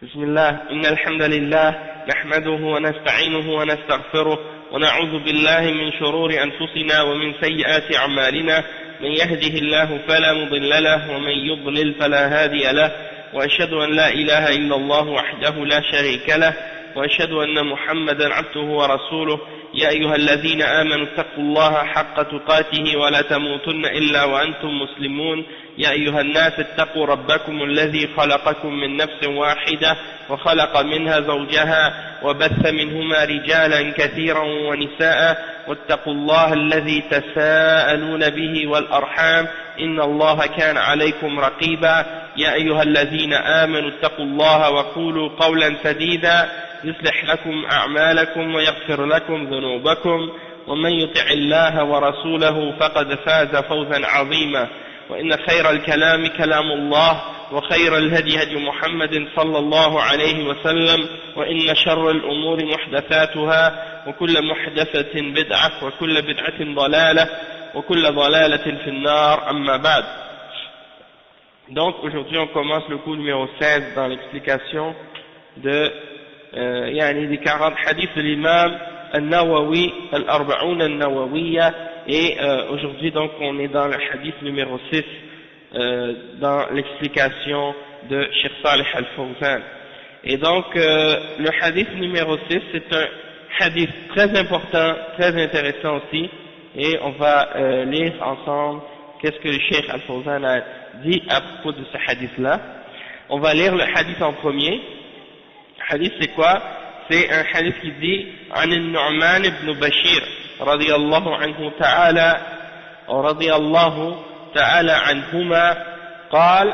بسم الله إن الحمد لله نحمده ونستعينه ونستغفره ونعوذ بالله من شرور أنفسنا ومن سيئات أعمالنا من يهده الله فلا مضل له ومن يضلل فلا هادي له وأشهد أن لا إله إلا الله وحده لا شريك له وأشهد أن محمدا عبده ورسوله يا أيها الذين آمنوا اتقوا الله حق تقاته ولا تموتن إلا وأنتم مسلمون يا أيها الناس اتقوا ربكم الذي خلقكم من نفس واحدة وخلق منها زوجها وبث منهما رجالا كثيرا ونساء واتقوا الله الذي تساءلون به والأرحام إن الله كان عليكم رقيبا يا أيها الذين آمنوا اتقوا الله وقولوا قولا سديدا يصلح لكم أعمالكم ويغفر لكم ذنوبكم ومن يطع الله ورسوله فقد فاز فوزا عظيما وإن خير الكلام كلام الله وخير الهدي هدي محمد صلى الله عليه وسلم وإن شر الأمور محدثاتها وكل محدثة بدعة وكل بدعة ضلالة وكل ضلالة في النار أما بعد. Donc aujourd'hui on commence le cours numéro 16 dans l'explication de des 40 hadiths de l'imam al-Nawawi, al-Arba'oun al-Nawawiyya, et aujourd'hui donc on est dans le hadith numéro 6 dans l'explication de Cheikh Salih al-Fawzan. Et donc le hadith numéro 6 c'est un hadith très important, très intéressant aussi, et on va lire ensemble qu'est-ce que le Cheikh al-Fawzan a dit à propos de ce hadith là. On va lire le hadith en premier. Le hadith c'est quoi? C'est un hadith qui dit عن النعمان بن بشير رضي الله عنه تعالى ورضي الله تعالى عنهما قال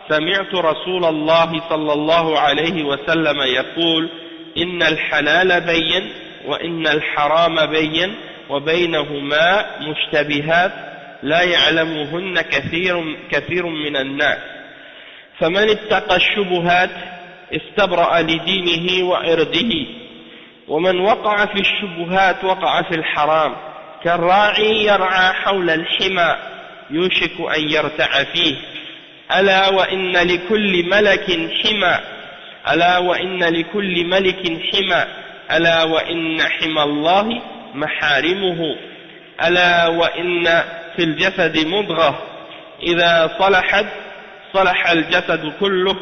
سمعت رسول الله صلى الله عليه وسلم يقول إن الحلال بين وإن الحرام بين وبينهما مشتبهات لا يعلمهن كثير من الناس فمن اتقى الشبهات استبرأ لدينه وعرضه ومن وقع في الشبهات وقع في الحرام كالراعي يرعى حول الحمى يوشك أن يرتع فيه ألا وإن لكل ملك حمى ألا وإن لكل ملك حمى ألا وإن حمى الله محارمه ألا وإن في الجسد مضغة إذا صلحت صلح الجسد كله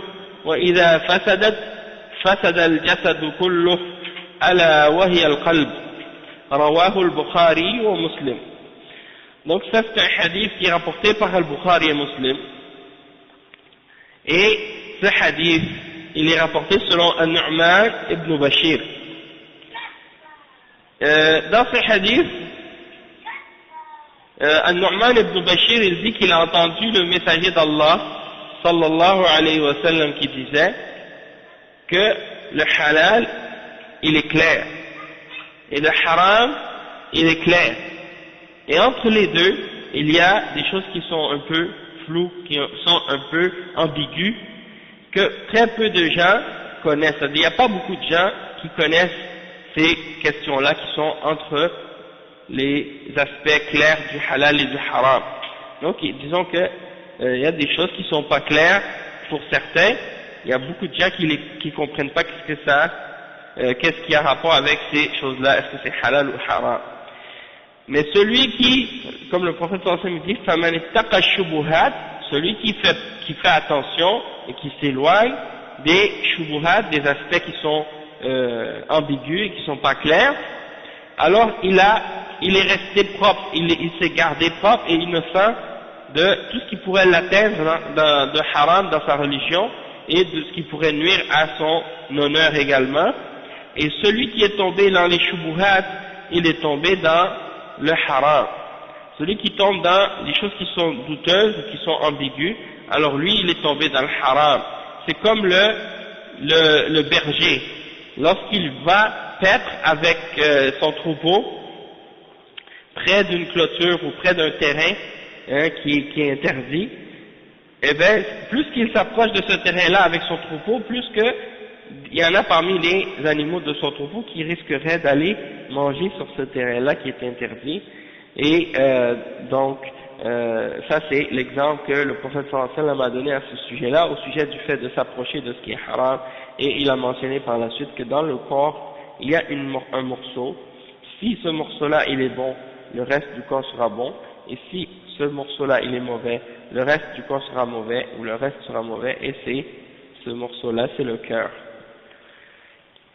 وإذا فسدت فسد الجسد كله ألا وهي القلب رواه البخاري ومسلم. Donc ça c'est un hadith qui est rapporté par al-Bukhari et Muslim, et ce hadith il est rapporté selon An-Nu'man ibn Bashir. Dans ce hadith An-Nu'man ibn Bashir il dit qu'il a entendu le messager d'Allah sallallahu alayhi wa sallam qui disait que le halal il est clair et le haram il est clair, et entre les deux il y a des choses qui sont un peu floues, qui sont un peu ambiguës, que très peu de gens connaissent. Il n'y a pas beaucoup de gens qui connaissent ces questions là qui sont entre les aspects clairs du halal et du haram. Donc disons que il y a des choses qui ne sont pas claires pour certains. Il y a beaucoup de gens qui comprennent pas qu'est-ce qui a rapport avec ces choses-là, est-ce que c'est halal ou haram. Mais celui qui, comme le prophète sallallahu alayhi wa sallam dit, faman ittaqa shubuhat, celui qui fait attention et qui s'éloigne des shubuhat, des aspects qui sont ambigus et qui sont pas clairs, alors il est resté propre, il s'est gardé propre et innocent de tout ce qui pourrait l'atteindre de haram dans sa religion et de ce qui pourrait nuire à son honneur également. Et celui qui est tombé dans les shubuhat, il est tombé dans le haram. Celui qui tombe dans les choses qui sont douteuses, qui sont ambiguës, alors lui il est tombé dans le haram. C'est comme le berger, lorsqu'il va paître avec son troupeau près d'une clôture ou près d'un terrain qui est interdit, et bien plus qu'il s'approche de ce terrain-là avec son troupeau, plus que il y en a parmi les animaux de son troupeau qui risqueraient d'aller manger sur ce terrain-là qui est interdit, et donc ça c'est l'exemple que le prophète sallallahu alayhi wa sallam a donné à ce sujet-là, au sujet du fait de s'approcher de ce qui est haram, et il a mentionné par la suite que dans le corps, il y a un morceau. Si ce morceau-là il est bon, le reste du corps sera bon, et si ce morceau-là il est mauvais, le reste du corps sera mauvais, ou le reste sera mauvais, et c'est ce morceau-là, c'est le cœur.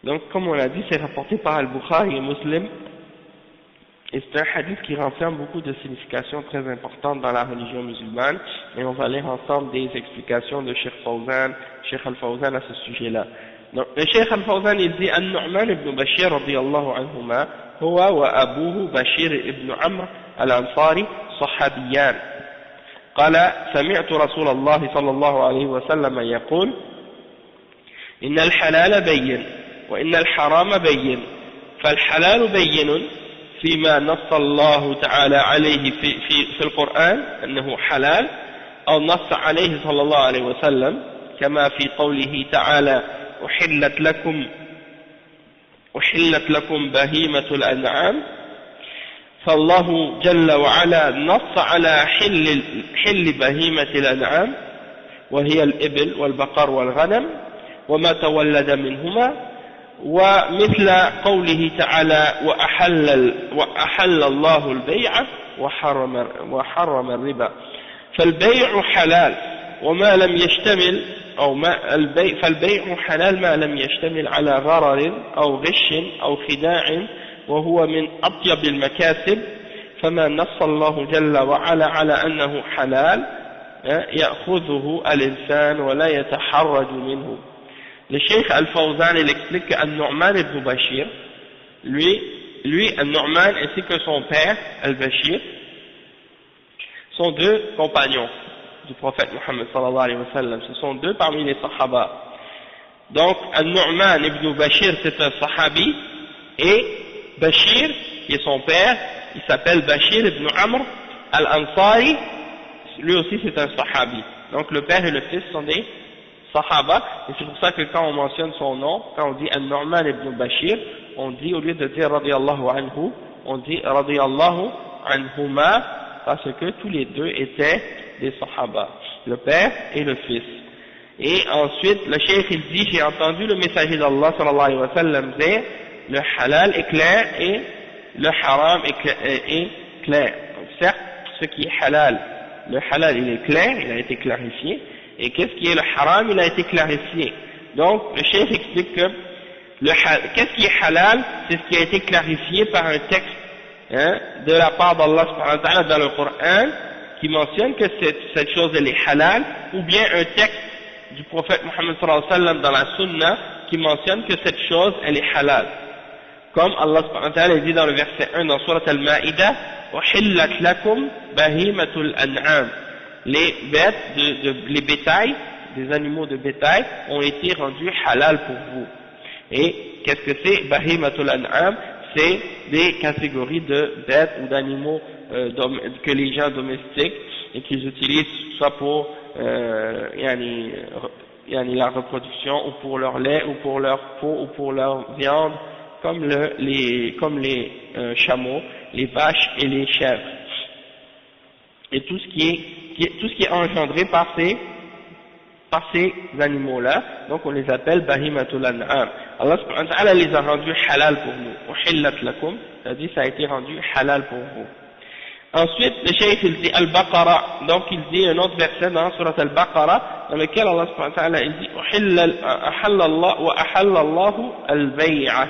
Donc comme on l'a dit, c'est rapporté par Al-Bukhari et Muslim, et c'est un hadith qui renferme beaucoup de significations très importantes dans la religion musulmane, et on va lire ensemble des explications de Cheikh Al-Fawzan à ce sujet-là. Donc le Cheikh Al-Fawzan il dit An-Nu'man ibn Bashir radiyallahu anhuma huwa wa abuhu Bashir ibn Amr al-Ansari صحابيان قال سمعت رسول الله صلى الله عليه وسلم يقول إن الحلال بين وإن الحرام بين فالحلال بين فيما نص الله تعالى عليه في القرآن أنه حلال أو نص عليه صلى الله عليه وسلم كما في قوله تعالى أحلت لكم بهيمة الأنعام فالله جل وعلا نص على حل بهيمة الأنعام وهي الإبل والبقر والغنم وما تولد منهما ومثل قوله تعالى وأحل الله البيع وحرم الربا فالبيع حلال وما لم يشتمل فالبيع حلال ما لم يشتمل على غرر أو غش أو خداع وهو من أطيب المكاسب فما نص الله جل وعلا على أنه حلال يأخذه الإنسان ولا يتحرج منه. Le Cheikh Al-Fawzan il explique qu'An-Nu'man ibn Bashir, lui An-Nu'man ainsi que son père Al-Bashir sont deux compagnons du prophète Muhammad sallallahu alayhi wa sallam, ce sont deux parmi les sahaba. Donc An-Nu'man ibn Bashir c'est un sahabi et Bashir qui est son père, il s'appelle Bashir ibn Amr al-Ansari, lui aussi c'est un sahabi. Donc le père et le fils sont des sahaba, et c'est pour ça que quand on mentionne son nom, quand on dit An-Nu'man ibn Bashir, on dit au lieu de dire radiyallahu anhu, on dit radiyallahu anhuma, parce que tous les deux étaient des sahaba, le père et le fils. Et ensuite le cheikh il dit, j'ai entendu le messager d'Allah sallallahu alayhi wa sallam dire, le halal est clair et le haram est clair. Donc certes, ce qui est halal, le halal il est clair, il a été clarifié, et qu'est-ce qui est le haram, il a été clarifié. Donc le cheikh explique que qu'est-ce qui est halal, c'est ce qui a été clarifié par un texte de la part d'Allah subhanahu wa ta'ala dans le Coran qui mentionne que cette chose elle est halal, ou bien un texte du prophète Muhammad sallallahu alayhi wa sallam dans la sunna qui mentionne que cette chose elle est halal. Comme Allah subhanahu wa ta'ala dit dans le verset 1 dans Surat Al-Ma'idah, وَحِلَّتْ لَكُمْ بَهِيمَةُ الْأَنْعَامِ. Les bêtes, les bétails, des animaux de bétail ont été rendus halal pour vous. Et qu'est-ce que c'est Bahimatul An'am? C'est des catégories de bêtes ou d'animaux que les gens domestiquent et qu'ils utilisent soit pour la reproduction, ou pour leur lait, ou pour leur peau, ou pour leur viande, comme les chameaux, les vaches et les chèvres. Et tout ce qui est engendré par ces animaux-là, donc on les appelle Bahimatul An'am. Allah subhanahu wa ta'ala les a rendus halal pour nous. Uhillat lakum, c'est-à-dire ça a été rendu halal pour vous. Ensuite, le cheikh il dit Al-Baqara, donc il dit un autre verset dans Surat Al-Baqara, dans lequel Allah subhanahu wa ta'ala il dit Ahalla Allahu al-bay'a.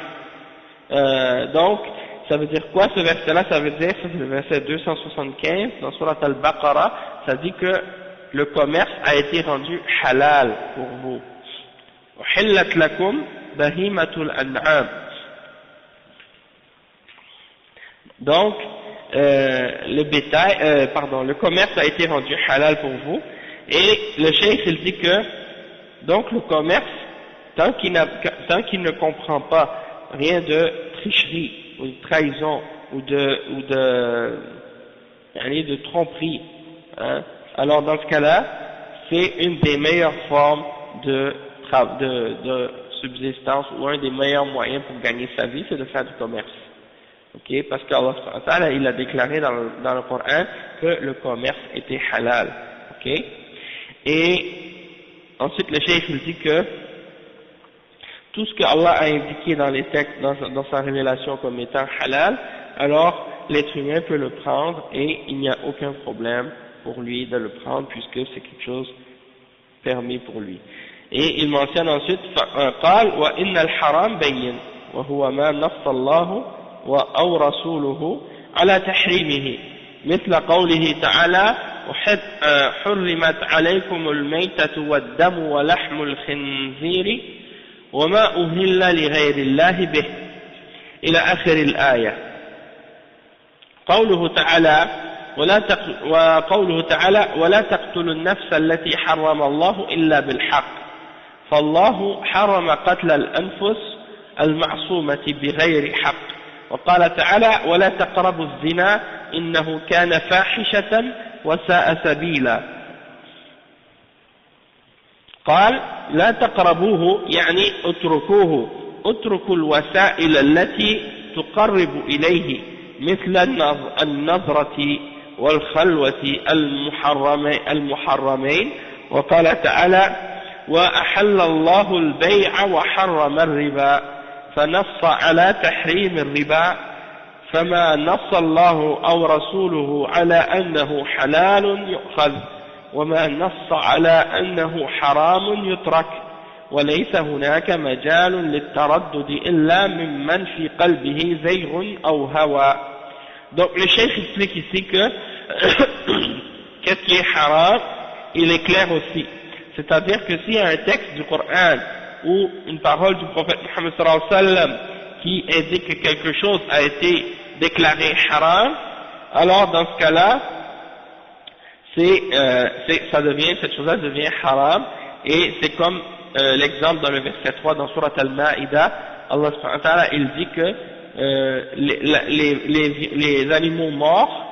Donc, ça veut dire quoi ce verset-là? Ça veut dire, ça c'est le verset 275 dans Surat Al-Baqara, ça dit que le commerce a été rendu halal pour vous. Uhillat lakum bahimatul an'am. Donc, le commerce a été rendu halal pour vous, et le cheikh il dit que donc le commerce, tant qu'il ne comprend pas rien de tricherie ou de trahison ou de tromperie, alors dans ce cas-là, c'est une des meilleures formes de subsistance, ou un des meilleurs moyens pour gagner sa vie, c'est de faire du commerce. Ok, parce qu'Allah subhanahu wa ta'ala, il a déclaré dans le Coran que le commerce était halal. Ok, et ensuite le cheikh il dit que tout ce que Allah a indiqué dans les textes, dans sa révélation comme étant halal, alors l'être humain peut le prendre et il n'y a aucun problème pour lui de le prendre puisque c'est quelque chose permis pour lui. Et il mentionne ensuite قال وإن الحرام بين وهو ما نص الله أو رسوله على تحريمه مثل قوله تعالى حرمت عليكم الميتة والدم ولحم الخنزير وما أهل لغير الله به إلى آخر الآية. قوله تعالى وقوله تعالى ولا تقتلوا النفس التي حرم الله إلا بالحق فالله حرم قتل الأنفس المعصومة بغير حق. وقال تعالى ولا تقربوا الزنا إنه كان فاحشة وساء سبيلا. قال لا تقربوه يعني اتركوه، اتركوا الوسائل التي تقرب إليه مثل النظرة والخلوة المحرمين. وقال تعالى وأحل الله البيع وحرم الربا فنص على تحريم الربا فما نص الله أو رسوله على أنه حلال يؤخذ وما نص على أنه حرام يترك وليس هناك مجال للتردد إلا ممن في قلبه زيغ أو هوى. Donc le chef explique ici que qu'est-ce qui est haram, il est clair aussi. C'est-à-dire que s'il y a un texte du Coran ou une parole du prophète Muhammad sallallahu alayhi wa sallam qui indique que quelque chose a été déclaré haram, alors dans ce cas-là, cette chose-là devient haram, et c'est comme l'exemple dans le verset 3 dans Surat Al-Ma'ida, Allah subhanahu wa ta'ala, il dit que les animaux morts,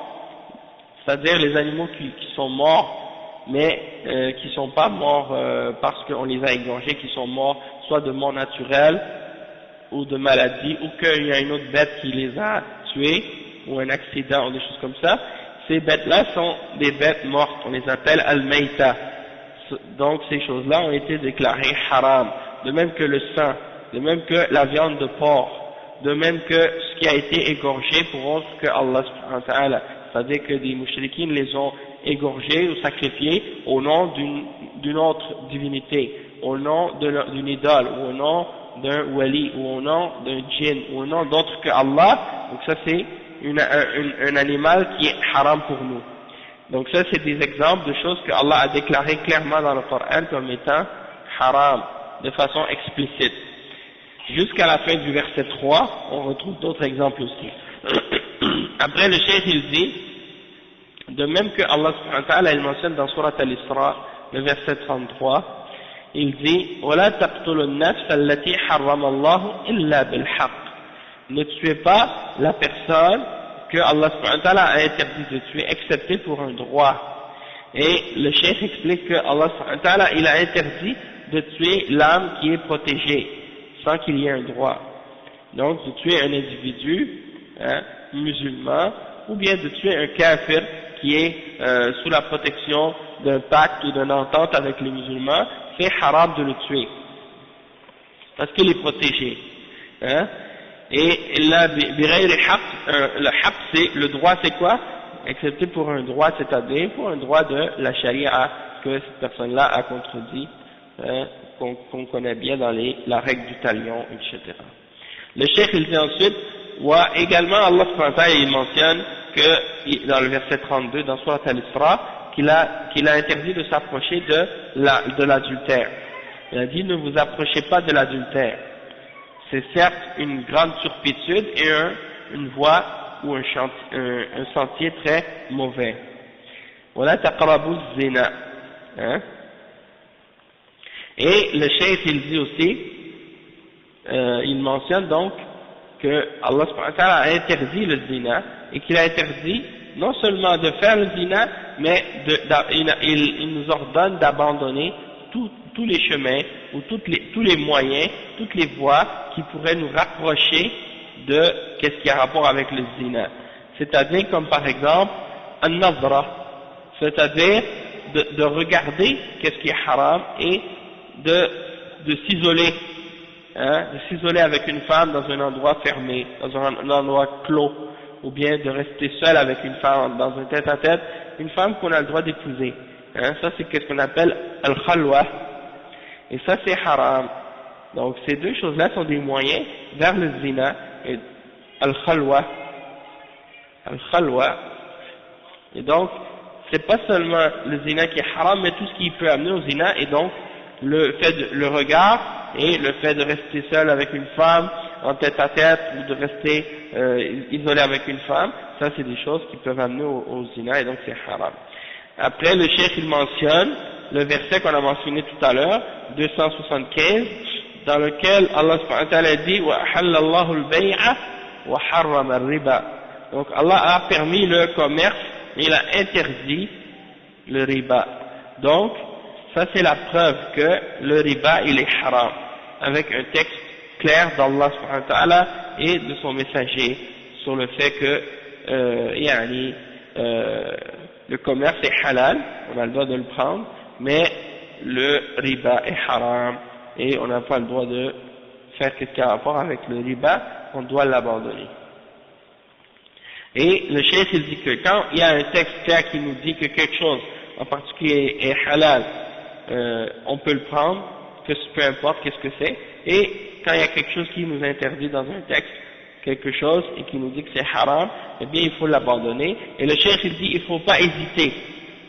c'est-à-dire les animaux qui sont morts, mais qui sont pas morts parce qu'on les a égorgés, qui sont morts soit de mort naturelle ou de maladie, ou qu'il y a une autre bête qui les a tués, ou un accident, ou des choses comme ça, ces bêtes-là sont des bêtes mortes, on les appelle al-mayta. Donc ces choses-là ont été déclarées haram, de même que le sang, de même que la viande de porc, de même que ce qui a été égorgé pour autre que Allah subhanahu wa ta'ala, c'est-à-dire que des mouchriquines les ont égorgés ou sacrifiés au nom d'une autre divinité, au nom d'une idole, ou au nom d'un wali, ou au nom d'un djinn, ou au nom d'autre que Allah. Donc ça c'est un animal qui est haram pour nous. Donc ça c'est des exemples de choses que Allah a déclarées clairement dans le Coran comme étant haram, de façon explicite. Jusqu'à la fin du verset 3, on retrouve d'autres exemples aussi. Après le cheikh il dit, de même que Allah subhanahu wa ta'ala il mentionne dans Surat Al-Isra, le verset 33, il dit وَلَا تَقْتُلُوا النَّفْسَ الَّتِي حَرَّمَ اللَّهُ إِلَّا بِالْحَقِّ. Ne tuez pas la personne que Allah subhanahu wa ta'ala a interdit de tuer, excepté pour un droit. Et le cheikh explique que Allah subhanahu wa ta'ala il a interdit de tuer l'âme qui est protégée, sans qu'il y ait un droit. Donc de tuer un individu musulman, ou bien de tuer un kafir qui est sous la protection d'un pacte ou d'une entente avec les musulmans, c'est haram de le tuer, parce qu'il est protégé. Et là, le haqq c'est, le droit c'est quoi? Excepté pour un droit, c'est-à-dire pour un droit de la charia que cette personne-là a contredit, qu'on connaît bien dans la règle du talion, etc. Le cheikh il dit ensuite, également Allah subhanahu wa ta'ala il mentionne que dans le verset 32 dans Surat Al-Isra qu'il a interdit de s'approcher de l'adultère. Il a dit ne vous approchez pas de l'adultère. C'est certes une grande turpitude et une voie ou un sentier très mauvais. Wala taqrabu zina. Et le cheikh il dit aussi, il mentionne donc que Allah subhanahu wa ta'ala a interdit le zina, et qu'il a interdit non seulement de faire le zina, mais il nous ordonne d'abandonner tous les chemins ou tous les moyens, toutes les voies qui pourraient nous rapprocher de qu'est-ce qui a rapport avec le zina. C'est-à-dire comme par exemple an-nazra, c'est-à-dire de regarder qu'est-ce qui est haram et de s'isoler, hein, de s'isoler avec une femme dans un endroit fermé, dans un endroit clos, ou bien de rester seul avec une femme dans un tête-à-tête, une femme qu'on a le droit d'épouser. Hein, ça c'est ce qu'on appelle al-khalwa, et ça c'est haram. Donc ces deux choses-là sont des moyens vers le zina, et al-khalwa, et donc c'est pas seulement le zina qui est haram, mais tout ce qui peut amener au zina, et donc le fait le regard et le fait de rester seul avec une femme en tête à tête, ou de rester isolé avec une femme, ça c'est des choses qui peuvent amener au zina, et donc c'est haram. Après le cheikh il mentionne le verset qu'on a mentionné tout à l'heure, 275, dans lequel Allah subhanahu wa ta'ala dit wa ahallallahu al-bay'a wa harrama al-riba. Donc Allah a permis le commerce et il a interdit le riba. Donc ça c'est la preuve que le riba il est haram, avec un texte clair d'Allah subhanahu wa ta'ala et de son messager sur le fait que le commerce est halal, on a le droit de le prendre, mais le riba est haram et on n'a pas le droit de faire ce qui a rapport avec le riba, on doit l'abandonner. Et le cheikh il dit que quand il y a un texte clair qui nous dit que quelque chose en particulier est halal, on peut le prendre, que peu importe qu'est-ce que c'est, et quand il y a quelque chose qui nous interdit dans un texte quelque chose et qui nous dit que c'est haram, eh bien il faut l'abandonner. Et le cheikh il dit il ne faut pas hésiter.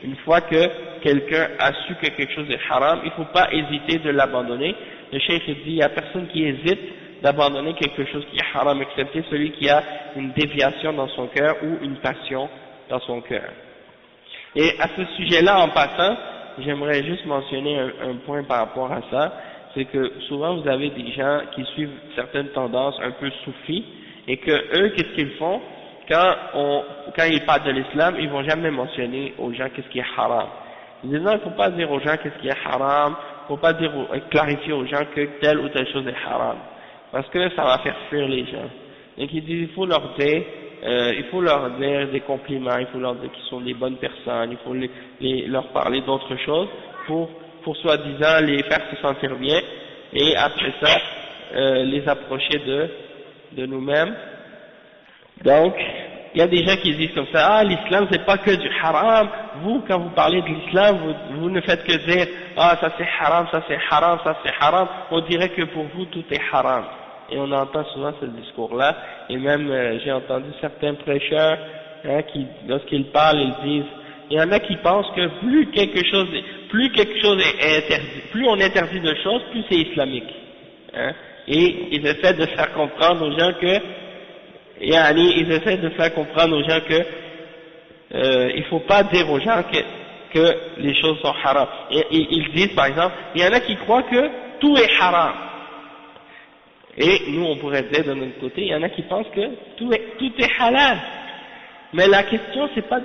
Une fois que quelqu'un a su que quelque chose est haram, il ne faut pas hésiter de l'abandonner. Le cheikh il dit il n'y a personne qui hésite d'abandonner quelque chose qui est haram, excepté celui qui a une déviation dans son cœur ou une passion dans son cœur. Et à ce sujet-là, en passant, j'aimerais juste mentionner un point par rapport à ça, c'est que souvent vous avez des gens qui suivent certaines tendances un peu soufis, et que eux, qu'est-ce qu'ils font? Quand ils parlent de l'islam, ils vont jamais mentionner aux gens qu'est-ce qui est haram. Ils disent non, il ne faut pas dire aux gens qu'est-ce qui est haram, il ne faut pas dire, clarifier aux gens que telle ou telle chose est haram, parce que ça va faire fuir les gens. Donc ils disent il faut leur dire des compliments, il faut leur dire qu'ils sont des bonnes personnes, il faut leur parler d'autres choses pour soi-disant les faire se sentir bien, et après ça les approcher de nous-mêmes. Donc il y a des gens qui disent comme ça, ah l'islam c'est pas que du haram, vous quand vous parlez de l'islam vous ne faites que dire ah ça c'est haram, ça c'est haram, ça c'est haram, on dirait que pour vous tout est haram. Et on entend souvent ce discours-là, et même j'ai entendu certains prêcheurs qui, lorsqu'ils parlent, ils disent, il y en a qui pensent que plus quelque chose est interdit, plus on interdit de choses, plus c'est islamique. Hein, et ils essaient de faire comprendre aux gens que, il faut pas dire aux gens que les choses sont haram. Et ils disent par exemple, il y en a qui croient que tout est haram. Et nous, on pourrait dire de notre côté, il y en a qui pensent que tout est halal. Mais la question, c'est pas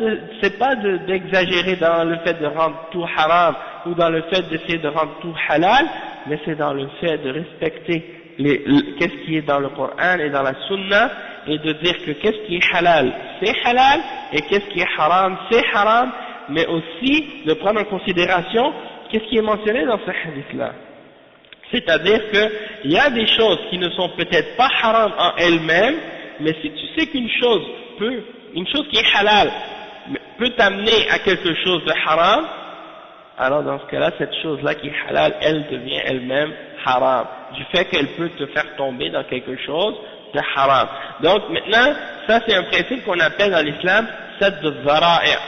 d'exagérer dans le fait de rendre tout haram, ou dans le fait d'essayer de rendre tout halal, mais c'est dans le fait de respecter qu'est-ce qui est dans le Coran et dans la Sunna, et de dire que qu'est-ce qui est halal, c'est halal, et qu'est-ce qui est haram, c'est haram, mais aussi de prendre en considération qu'est-ce qui est mentionné dans ce hadith-là. C'est-à-dire qu'il y a des choses qui ne sont peut-être pas haram en elles-mêmes, mais si tu sais qu'une chose qui est halal peut t'amener à quelque chose de haram, alors dans ce cas-là, cette chose-là qui est halal, elle devient elle-même haram, du fait qu'elle peut te faire tomber dans quelque chose de haram. Donc maintenant, ça c'est un principe qu'on appelle dans l'islam sadd al-zara'i',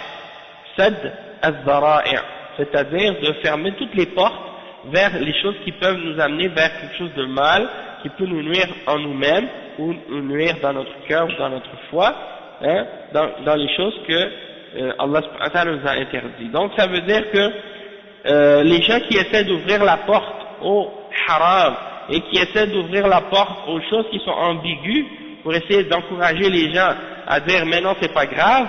sadd al-zara'i', c'est-à-dire de fermer toutes les portes vers les choses qui peuvent nous amener vers quelque chose de mal, qui peut nous nuire en nous-mêmes, ou nous nuire dans notre cœur, ou dans notre foi, hein, dans les choses que Allah subhanahu wa ta'ala nous a interdites. Donc ça veut dire que les gens qui essaient d'ouvrir la porte au haram, et qui essaient d'ouvrir la porte aux choses qui sont ambiguës, pour essayer d'encourager les gens à dire mais non c'est pas grave,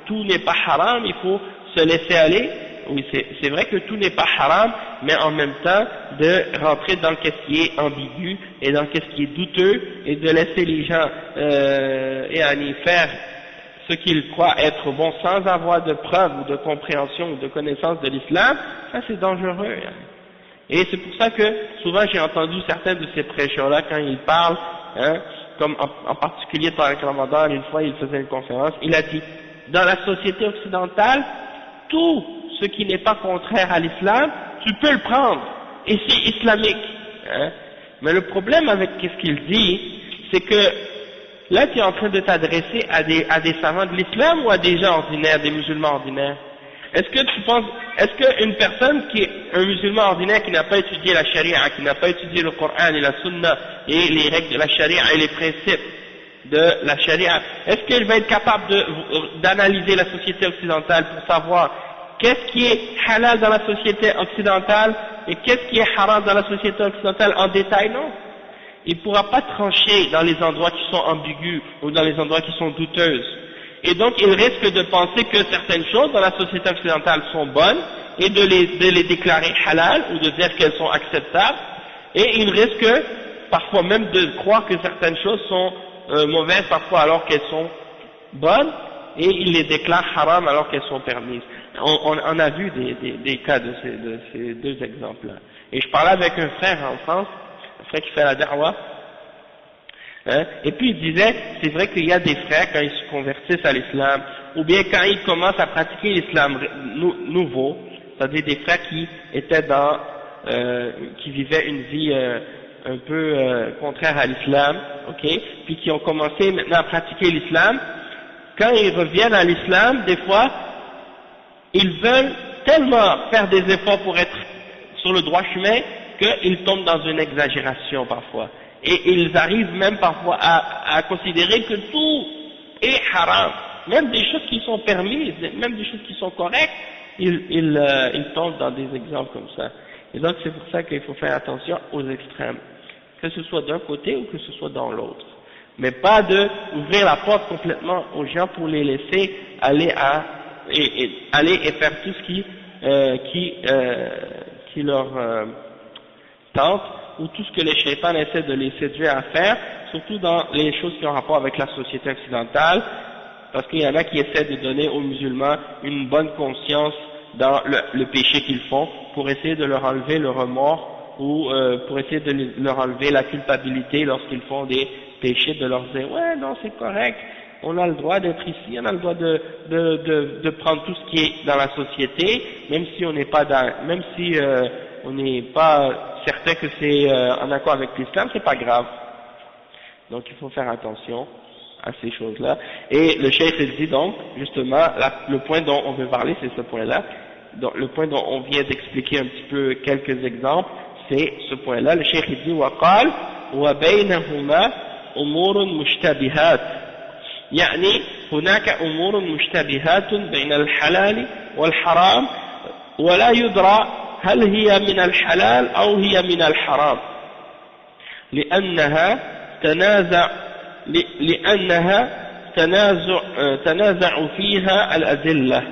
tout n'est pas haram, il faut se laisser aller, oui, c'est vrai que tout n'est pas haram, mais en même temps, de rentrer dans ce qui est ambigu et dans ce qui est douteux et de laisser les gens et aller faire ce qu'ils croient être bon sans avoir de preuves ou de compréhension ou de connaissance de l'islam, ça c'est dangereux. Hein. Et c'est pour ça que souvent j'ai entendu certains de ces prêcheurs-là quand ils parlent, hein, comme en particulier par le Ramadan, une fois il faisait une conférence, il a dit, dans la société occidentale, tout ce qui n'est pas contraire à l'islam, tu peux le prendre, et c'est islamique. Hein. Mais le problème avec ce qu'il dit, c'est que là tu es en train de t'adresser à des savants de l'islam ou à des gens ordinaires, des musulmans ordinaires? Est-ce qu'une personne qui est un musulman ordinaire qui n'a pas étudié la charia, qui n'a pas étudié le Coran et la sunna et les règles de la charia et les principes de la charia, est-ce qu'elle va être capable d'analyser la société occidentale pour savoir qu'est-ce qui est halal dans la société occidentale et qu'est-ce qui est haram dans la société occidentale en détail? Non. Il ne pourra pas trancher dans les endroits qui sont ambigus ou dans les endroits qui sont douteuses. Et donc il risque de penser que certaines choses dans la société occidentale sont bonnes et de les déclarer halal ou de dire qu'elles sont acceptables, et il risque parfois même de croire que certaines choses sont mauvaises parfois alors qu'elles sont bonnes, et il les déclare haram alors qu'elles sont permises. On a vu des cas de ces deux exemples-là. Et je parlais avec un frère en France, un frère qui fait la da'wah, hein, et puis il disait, c'est vrai qu'il y a des frères quand ils se convertissent à l'islam, ou bien quand ils commencent à pratiquer l'islam nouveau, c'est-à-dire des frères qui étaient qui vivaient une vie un peu contraire à l'islam, ok, puis qui ont commencé maintenant à pratiquer l'islam, quand ils reviennent à l'islam, des fois, ils veulent tellement faire des efforts pour être sur le droit chemin qu'ils tombent dans une exagération parfois. Et ils arrivent même parfois à considérer que tout est haram, même des choses qui sont permises, même des choses qui sont correctes, ils tombent dans des exemples comme ça. Et donc c'est pour ça qu'il faut faire attention aux extrêmes, que ce soit d'un côté ou que ce soit dans l'autre. Mais pas d'ouvrir la porte complètement aux gens pour les laisser aller et faire tout ce qui leur tente, ou tout ce que les shaitans essaient de les séduire à faire, surtout dans les choses qui ont rapport avec la société occidentale, parce qu'il y en a qui essaient de donner aux musulmans une bonne conscience dans le péché qu'ils font, pour essayer de leur enlever le remords, ou pour essayer de leur enlever la culpabilité lorsqu'ils font des péchés, de leur dire ouais non c'est correct, on a le droit d'être ici, on a le droit de prendre tout ce qui est dans la société, même si on n'est pas même si on n'est pas certain que c'est en accord avec l'islam, c'est pas grave. Donc il faut faire attention à ces choses-là. Et le cheikh il dit donc, justement, le point dont on veut parler, c'est ce point-là. Donc le point dont on vient d'expliquer un petit peu quelques exemples, c'est ce point-là. Le cheikh il dit وقال وبينهما أمور مشتبهات. يعني هناك أمور مشتبهات بين الحلال والحرام ولا يدرى هل هي من الحلال أو هي من الحرام لأنها تنازع فيها الأدلة،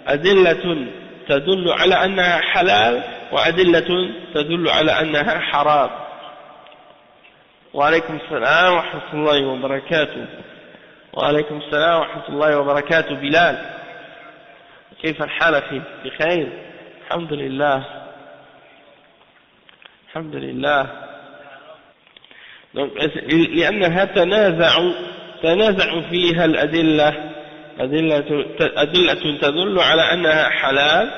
أدلة تدل على أنها حلال وأدلة تدل على أنها حرام. وعليكم السلام ورحمة الله وبركاته. وعليكم السلام ورحمة الله وبركاته. بلال كيف الحال أخي؟ بخير؟ الحمد لله الحمد لله. لأنها تنازع فيها الأدلة، أدلة تدل على أنها حلال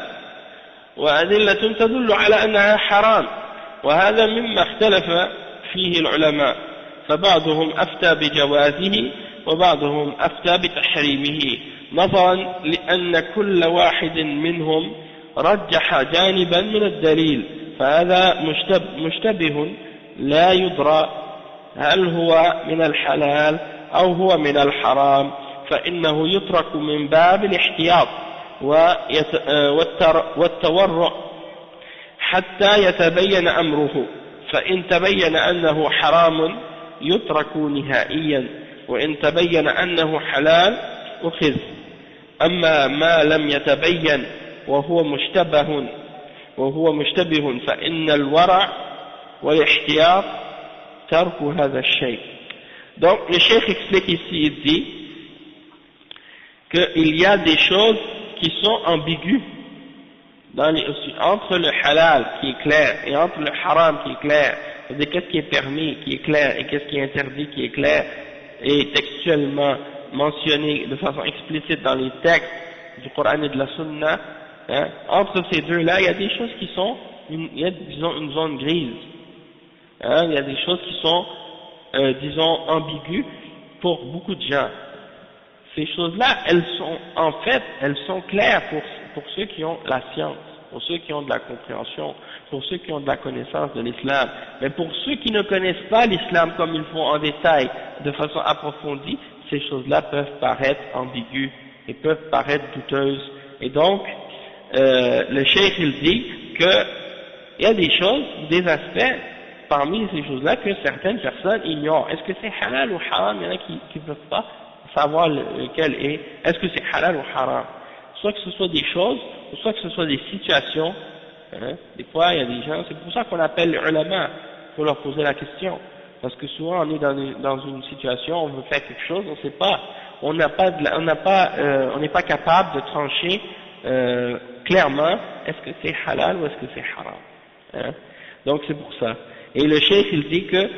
وأدلة تدل على أنها حرام، وهذا مما اختلف فيه العلماء، فبعضهم أفتى بجوازه وبعضهم أفتى بتحريمه، نظرا لأن كل واحد منهم رجح جانبا من الدليل، فهذا مشتبه لا يدرى هل هو من الحلال أو هو من الحرام، فإنه يترك من باب الاحتياط والتورع حتى يتبين أمره، فإن تبين أنه حرام يترك نهائيا، وإن تبين أنه حلال أخذ. أما ما لم يتبين وهو مشتبه فإن الورع والاحتياط ترك هذا الشيء. Donc le cheikh explique ici, il dit qu'il y a des choses qui sont ambiguës entre le halal qui est clair et entre le haram qui est clair, c'est-à-dire qu'est-ce qui est permis qui est clair et qu'est-ce qui est interdit qui est clair et textuellement mentionné de façon explicite dans les textes du Coran et de la Sunna, hein, entre ces deux-là, il y a des choses qui sont, il y a disons une zone grise, hein, il y a des choses qui sont, disons, ambiguës pour beaucoup de gens. Ces choses-là, elles sont, en fait, elles sont claires pour ceux qui ont la science, pour ceux qui ont de la compréhension, pour ceux qui ont de la connaissance de l'islam. Mais pour ceux qui ne connaissent pas l'islam comme il faut en détail, de façon approfondie, ces choses-là peuvent paraître ambiguës et peuvent paraître douteuses. Et donc, le cheikh il dit qu'il y a des choses, des aspects parmi ces choses-là que certaines personnes ignorent. Est-ce que c'est halal ou haram? Il y en a qui ne peuvent pas savoir lequel est. Est-ce que c'est halal ou haram? Soit que ce soit des choses, ou soit que ce soit des situations. Hein? Des fois, il y a des gens, c'est pour ça qu'on appelle les ulama, il faut leur poser la question. Parce que souvent, on est dans une situation, on veut faire quelque chose, on ne sait pas. On n'est pas capable de trancher clairement, est-ce que c'est halal ou est-ce que c'est haram. Hein? Donc c'est pour ça. Et le cheikh il dit que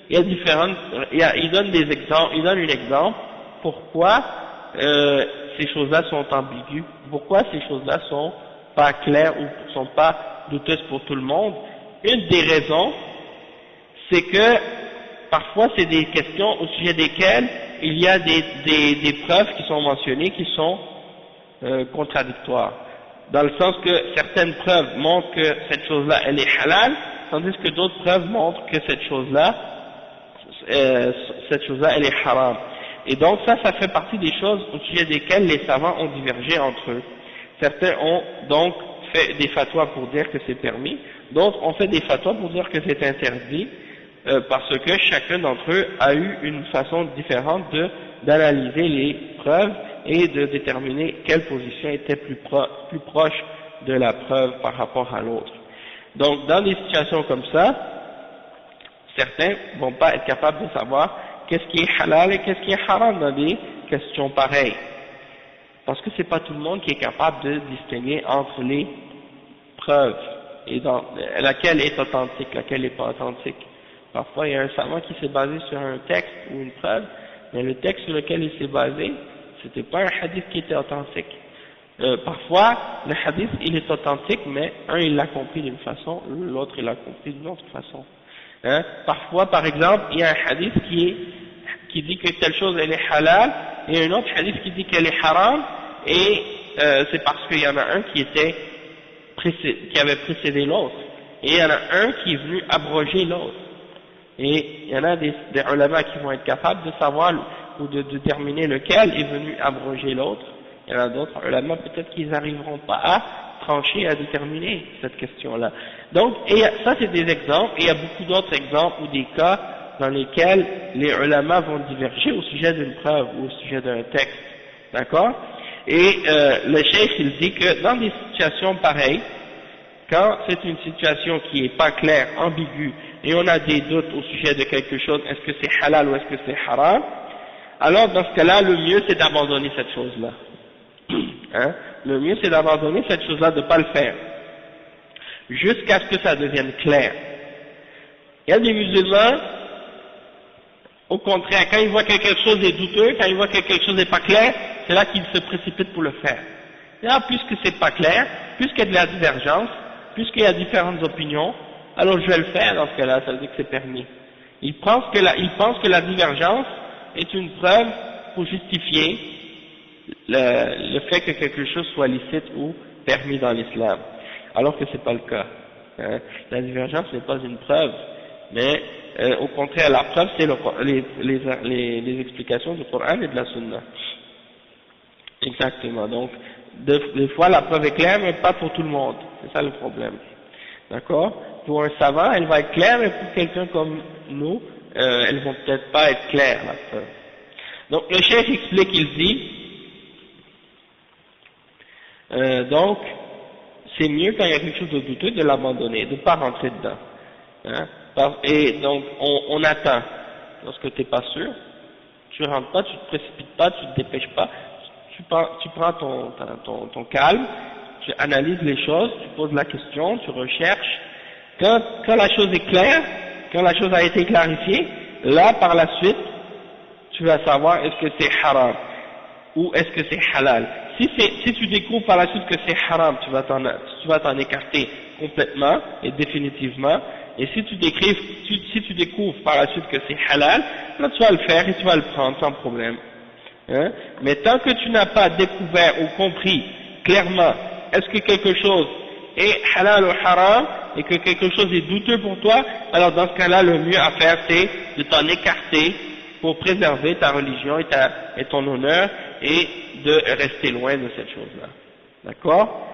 il y a différentes, il donne des exemples, il donne un exemple pourquoi ces choses-là sont ambiguës, pourquoi ces choses-là sont pas claires ou sont pas douteuses pour tout le monde. Une des raisons, c'est que parfois c'est des questions au sujet desquelles il y a des preuves qui sont mentionnées qui sont contradictoires, dans le sens que certaines preuves montrent que cette chose-là elle est halal, tandis que d'autres preuves montrent que cette chose-là elle est haram. Et donc ça fait partie des choses au sujet desquelles les savants ont divergé entre eux. Certains ont donc fait des fatwas pour dire que c'est permis, d'autres ont fait des fatwas pour dire que c'est interdit, parce que chacun d'entre eux a eu une façon différente d'analyser les preuves et de déterminer quelle position était plus proche de la preuve par rapport à l'autre. Donc dans des situations comme ça, certains vont pas être capables de savoir qu'est-ce qui est halal et qu'est-ce qui est haram dans des questions pareilles. Parce que c'est pas tout le monde qui est capable de distinguer entre les preuves et laquelle est authentique, laquelle n'est pas authentique. Parfois il y a un savant qui s'est basé sur un texte ou une preuve, mais le texte sur lequel il s'est basé, c'était pas un hadith qui était authentique. Parfois, le hadith il est authentique, mais un il l'a compris d'une façon, l'autre il l'a compris d'une autre façon. Hein? Parfois, par exemple, il y a un hadith qui dit que telle chose elle est halal, et un autre hadith qui dit qu'elle est haram, et c'est parce qu'il y en a un qui avait précédé l'autre, et il y en a un qui est venu abroger l'autre. Et il y en a des ulama qui vont être capables de savoir ou de déterminer lequel est venu abroger l'autre. Il y en a d'autres ulama peut-être qu'ils n'arriveront pas à trancher, à déterminer cette question-là. Donc, ça c'est des exemples, et il y a beaucoup d'autres exemples ou des cas dans lesquels les ulama vont diverger au sujet d'une preuve ou au sujet d'un texte. D'accord? Et le cheikh il dit que dans des situations pareilles, quand c'est une situation qui n'est pas claire, ambiguë, et on a des doutes au sujet de quelque chose, est-ce que c'est halal ou est-ce que c'est haram, alors dans ce cas-là, le mieux c'est d'abandonner cette chose-là. Hein? Le mieux c'est d'abandonner cette chose-là, de ne pas le faire, jusqu'à ce que ça devienne clair. Il y a des musulmans, au contraire, quand ils voient que quelque chose est douteux, quand ils voient que quelque chose n'est pas clair, c'est là qu'ils se précipitent pour le faire. Et là, puisque c'est pas clair, puisqu'il y a de la divergence, puisqu'il y a différentes opinions, alors je vais le faire dans ce cas-là, ça veut dire que c'est permis. Ils pensent que la divergence est une preuve pour justifier le fait que quelque chose soit licite ou permis dans l'islam, alors que c'est pas le cas. Hein. La divergence n'est pas une preuve, mais au contraire, la preuve c'est les explications du Coran et de la Sunna. Exactement. Donc, des fois la preuve est claire, mais pas pour tout le monde. C'est ça le problème. D'accord? Pour un savant, elle va être claire, mais pour quelqu'un comme nous, elles vont peut-être pas être claires, la preuve. Donc, le cheikh explique, il dit, donc, c'est mieux quand il y a quelque chose de douteux de l'abandonner, de ne pas rentrer dedans. Hein. Et donc, on attend. Lorsque tu n'es pas sûr, tu ne rentres pas, tu ne te précipites pas, tu ne te dépêches pas, tu prends ton calme, tu analyses les choses, tu poses la question, tu recherches. Quand la chose est claire, quand la chose a été clarifiée, là, par la suite, tu vas savoir est-ce que c'est haram ou est-ce que c'est halal. Si tu découvres par la suite que c'est haram, tu vas t'en écarter complètement et définitivement. Et si tu découvres par la suite que c'est halal, là tu vas le faire et tu vas le prendre sans problème. Hein? Mais tant que tu n'as pas découvert ou compris clairement est-ce que quelque chose est halal ou haram et que quelque chose est douteux pour toi, alors dans ce cas-là, le mieux à faire c'est de t'en écarter pour préserver ta religion et ton honneur et de rester loin de cette chose-là. D'accord?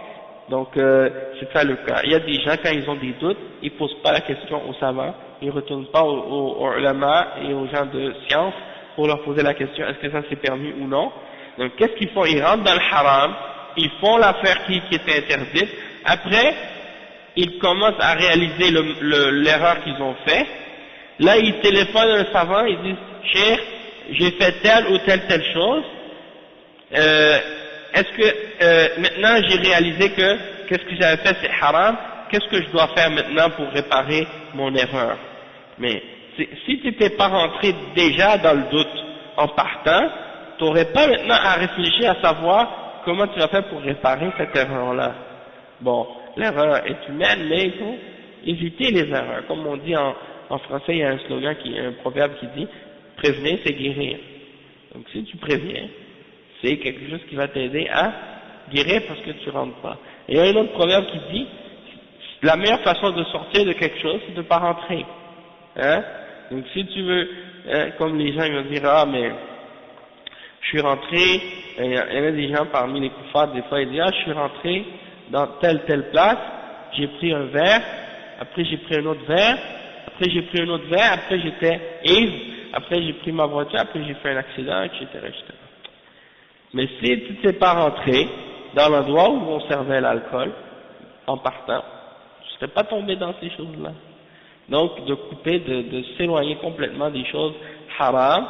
Donc c'est ça le cas. Il y a des gens, quand ils ont des doutes, ils ne posent pas la question aux savants, ils ne retournent pas aux ulama et aux gens de science pour leur poser la question est-ce que ça c'est permis ou non. Donc qu'est-ce qu'ils font? Ils rentrent dans le haram, ils font l'affaire qui était interdite, après ils commencent à réaliser l'erreur qu'ils ont fait. Là ils téléphonent à un savant, ils disent Cheikh, j'ai fait telle ou telle chose, est-ce que maintenant j'ai réalisé que qu'est-ce que j'avais fait c'est haram, qu'est-ce que je dois faire maintenant pour réparer mon erreur? Mais si tu n'étais pas rentré déjà dans le doute en partant, tu n'aurais pas maintenant à réfléchir à savoir comment tu vas faire pour réparer cette erreur-là. Bon, l'erreur est humaine, mais il faut éviter les erreurs. Comme on dit en français, il y a un slogan, un proverbe qui dit « prévenir c'est guérir ». Donc si tu préviens, c'est quelque chose qui va t'aider à guérir parce que tu rentres pas. Et il y a un autre proverbe qui dit la meilleure façon de sortir de quelque chose, c'est de ne pas rentrer. Hein? Donc si tu veux, comme les gens ils vont dire ah mais je suis rentré, il y en a des gens parmi les koufars des fois ils disent ah je suis rentré dans telle place, j'ai pris un verre, après j'ai pris un autre verre, après j'ai pris un autre verre, après j'étais ivre, après j'ai pris ma voiture, après j'ai fait un accident, etc. Mais si tu ne t'es pas rentré dans l'endroit où on servait l'alcool, en partant, tu ne serais pas tombé dans ces choses-là. Donc, de couper, de s'éloigner complètement des choses haram,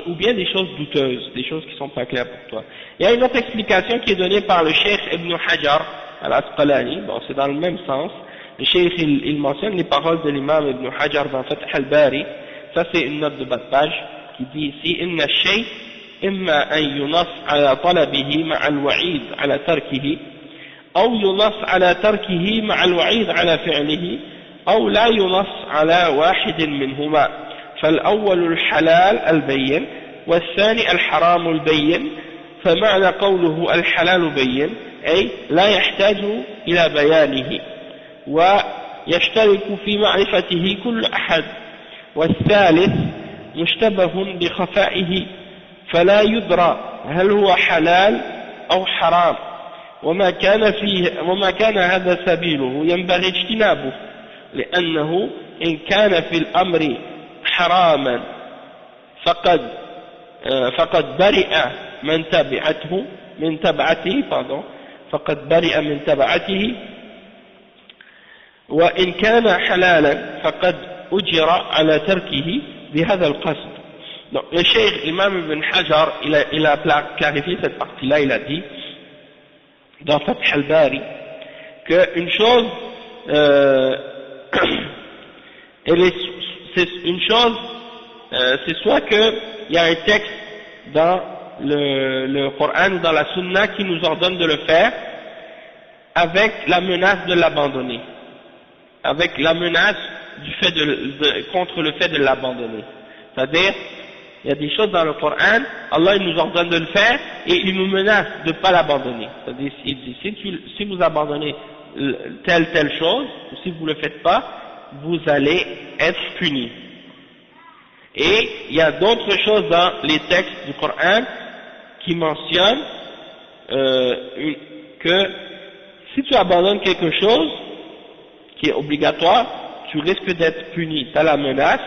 ou bien des choses douteuses, des choses qui ne sont pas claires pour toi. Il y a une autre explication qui est donnée par le Cheikh Ibn Hajar al-Asqalani, bon, c'est dans le même sens. Le Cheikh, il mentionne les paroles de l'imam Ibn Hajar dans Fath al-Bari, ça c'est une note de bas de page, qui dit ici, « Inna shay إما أن ينص على طلبه مع الوعيد على تركه أو ينص على تركه مع الوعيد على فعله أو لا ينص على واحد منهما فالأول الحلال البين والثاني الحرام البين فمعنى قوله الحلال بين أي لا يحتاج إلى بيانه ويشترك في معرفته كل أحد والثالث مشتبه بخفائه فلا يدرى هل هو حلال أو حرام وما كان هذا سبيله ينبغي اجتنابه لأنه إن كان في الأمر حراما فقد برئ من تبعته وإن كان حلالا فقد أجر على تركه بهذا القصد. Donc, le Cheikh Imam Ibn Hajar, il a clarifié cette partie-là, il a dit, dans Fath al-Bari, qu'une chose, c'est soit qu'il y a un texte dans le Coran ou dans la Sunna qui nous ordonne de le faire, avec la menace de l'abandonner, avec la menace du fait contre le fait de l'abandonner. C'est-à-dire, il y a des choses dans le Coran, Allah il nous ordonne de le faire et il nous menace de ne pas l'abandonner. C'est-à-dire, il dit, si vous abandonnez telle chose, ou si vous ne le faites pas, vous allez être punis. Et il y a d'autres choses dans les textes du Coran qui mentionnent que si tu abandonnes quelque chose qui est obligatoire, tu risques d'être puni. Tu as la menace.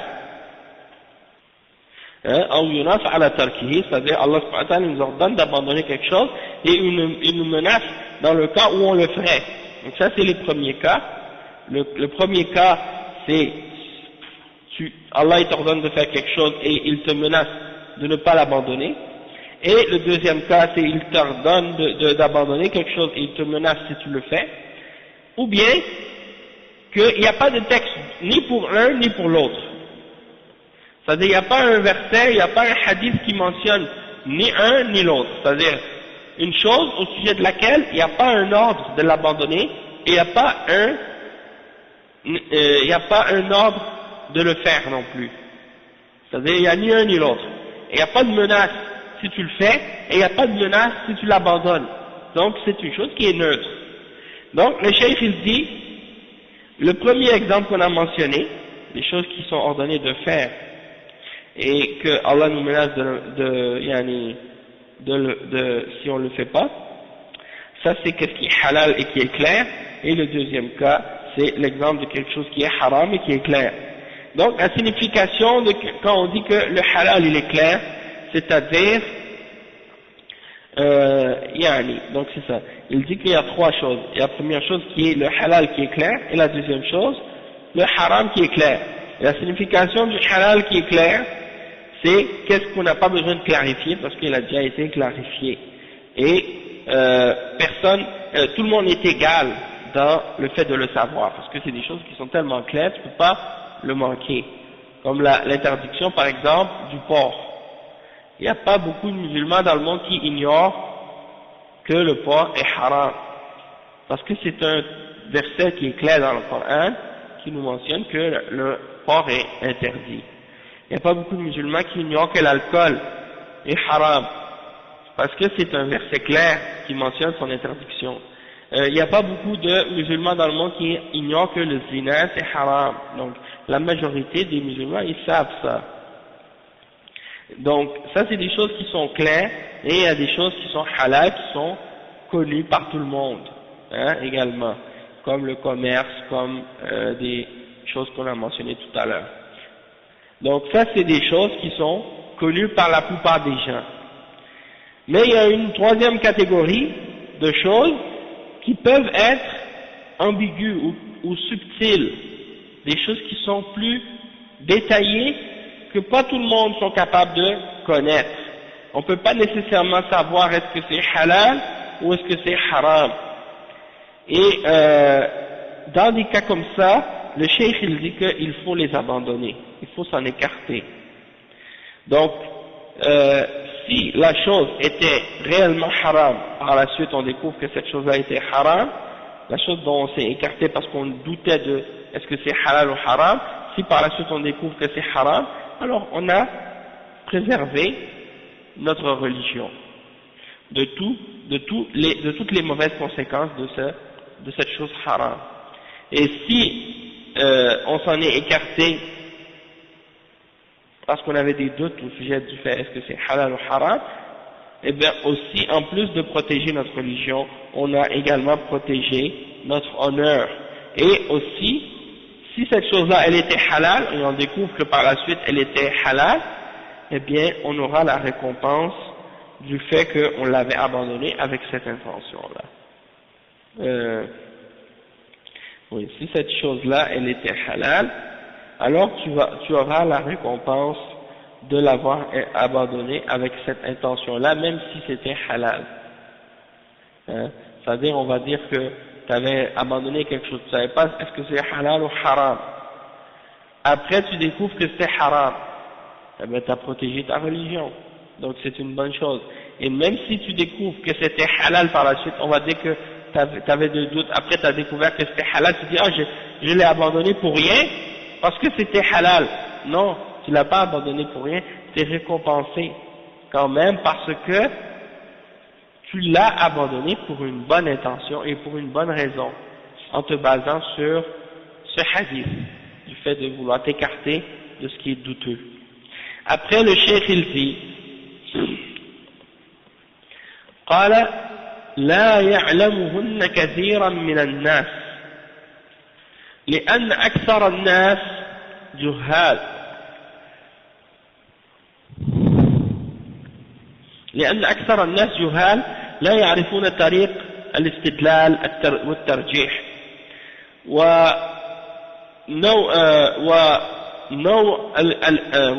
C'est-à-dire Allah nous ordonne d'abandonner quelque chose et il nous menace dans le cas où on le ferait. Donc ça c'est les premiers cas. Le premier cas, c'est Allah il t'ordonne de faire quelque chose et il te menace de ne pas l'abandonner. Et le deuxième cas, c'est il t'ordonne d'abandonner quelque chose et il te menace si tu le fais. Ou bien qu'il n'y a pas de texte ni pour l'un ni pour l'autre. C'est-à-dire il n'y a pas un verset, il n'y a pas un hadith qui mentionne ni un ni l'autre. C'est-à-dire une chose au sujet de laquelle il n'y a pas un ordre de l'abandonner et il n'y a pas un ordre de le faire non plus. C'est-à-dire il n'y a ni un ni l'autre. Et il n'y a pas de menace si tu le fais et il n'y a pas de menace si tu l'abandonnes. Donc c'est une chose qui est neutre. Donc le cheikh il dit, le premier exemple qu'on a mentionné, les choses qui sont ordonnées de faire et que Allah nous menace si on ne le fait pas, ça c'est ce qui est halal et qui est clair. Et le deuxième cas, c'est l'exemple de quelque chose qui est haram et qui est clair. Donc la signification de quand on dit que le halal il est clair, c'est-à-dire donc c'est ça, il dit qu'il y a trois choses. Il y a la première chose qui est le halal qui est clair, et la deuxième chose, le haram qui est clair. Et la signification du halal qui est clair, c'est qu'est-ce qu'on n'a pas besoin de clarifier parce qu'il a déjà été clarifié. Et tout le monde est égal dans le fait de le savoir, parce que c'est des choses qui sont tellement claires, tu ne peux pas le manquer. Comme l'interdiction par exemple du porc. Il n'y a pas beaucoup de musulmans dans le monde qui ignorent que le porc est haram. Parce que c'est un verset qui est clair dans le Coran, qui nous mentionne que le porc est interdit. Il n'y a pas beaucoup de musulmans qui ignorent que l'alcool est haram. Parce que c'est un verset clair qui mentionne son interdiction. Il n'y a pas beaucoup de musulmans dans le monde qui ignorent que le zina c'est haram. Donc la majorité des musulmans ils savent ça. Donc ça c'est des choses qui sont claires et il y a des choses qui sont halal, qui sont connues par tout le monde également, comme le commerce, comme des choses qu'on a mentionnées tout à l'heure. Donc ça c'est des choses qui sont connues par la plupart des gens. Mais il y a une troisième catégorie de choses qui peuvent être ambiguës ou subtiles, des choses qui sont plus détaillées que pas tout le monde sont capables de connaître. On ne peut pas nécessairement savoir est-ce que c'est halal ou est-ce que c'est haram. Et dans des cas comme ça, le cheikh il dit qu'il faut les abandonner, il faut s'en écarter. Donc, si la chose était réellement haram, par la suite on découvre que cette chose-là était haram, la chose dont on s'est écarté parce qu'on doutait de est-ce que c'est halal ou haram, si par la suite on découvre que c'est haram, alors on a préservé notre religion de toutes les mauvaises conséquences de cette chose haram. Et si on s'en est écarté parce qu'on avait des doutes au sujet du fait est-ce que c'est halal ou haram, et bien aussi en plus de protéger notre religion, on a également protégé notre honneur. Et aussi, si cette chose-là elle était halal et on découvre que par la suite elle était halal, eh bien on aura la récompense du fait qu'on l'avait abandonné avec cette intention-là. Oui, si cette chose-là elle était halal, alors tu auras la récompense de l'avoir abandonné avec cette intention-là, même si c'était halal. C'est-à-dire, on va dire que tu avais abandonné quelque chose, tu ne savais pas est-ce que c'est halal ou haram. Après, tu découvres que c'était haram. Eh bien, tu as protégé ta religion. Donc, c'est une bonne chose. Et même si tu découvres que c'était halal par la suite, on va dire que tu avais des doutes. Après, tu as découvert que c'était halal, tu dis, je l'ai abandonné pour rien, parce que c'était halal. Non, tu l'as pas abandonné pour rien, tu es récompensé quand même parce que tu l'as abandonné pour une bonne intention et pour une bonne raison, en te basant sur ce hadith, du fait de vouloir t'écarter de ce qui est douteux. Après le cheikh il dit, قال لا يعلمهن كثيرا من الناس لأن أكثر الناس جهال لأن أكثر الناس جهال لا يعرفون طريق الاستدلال والترجيح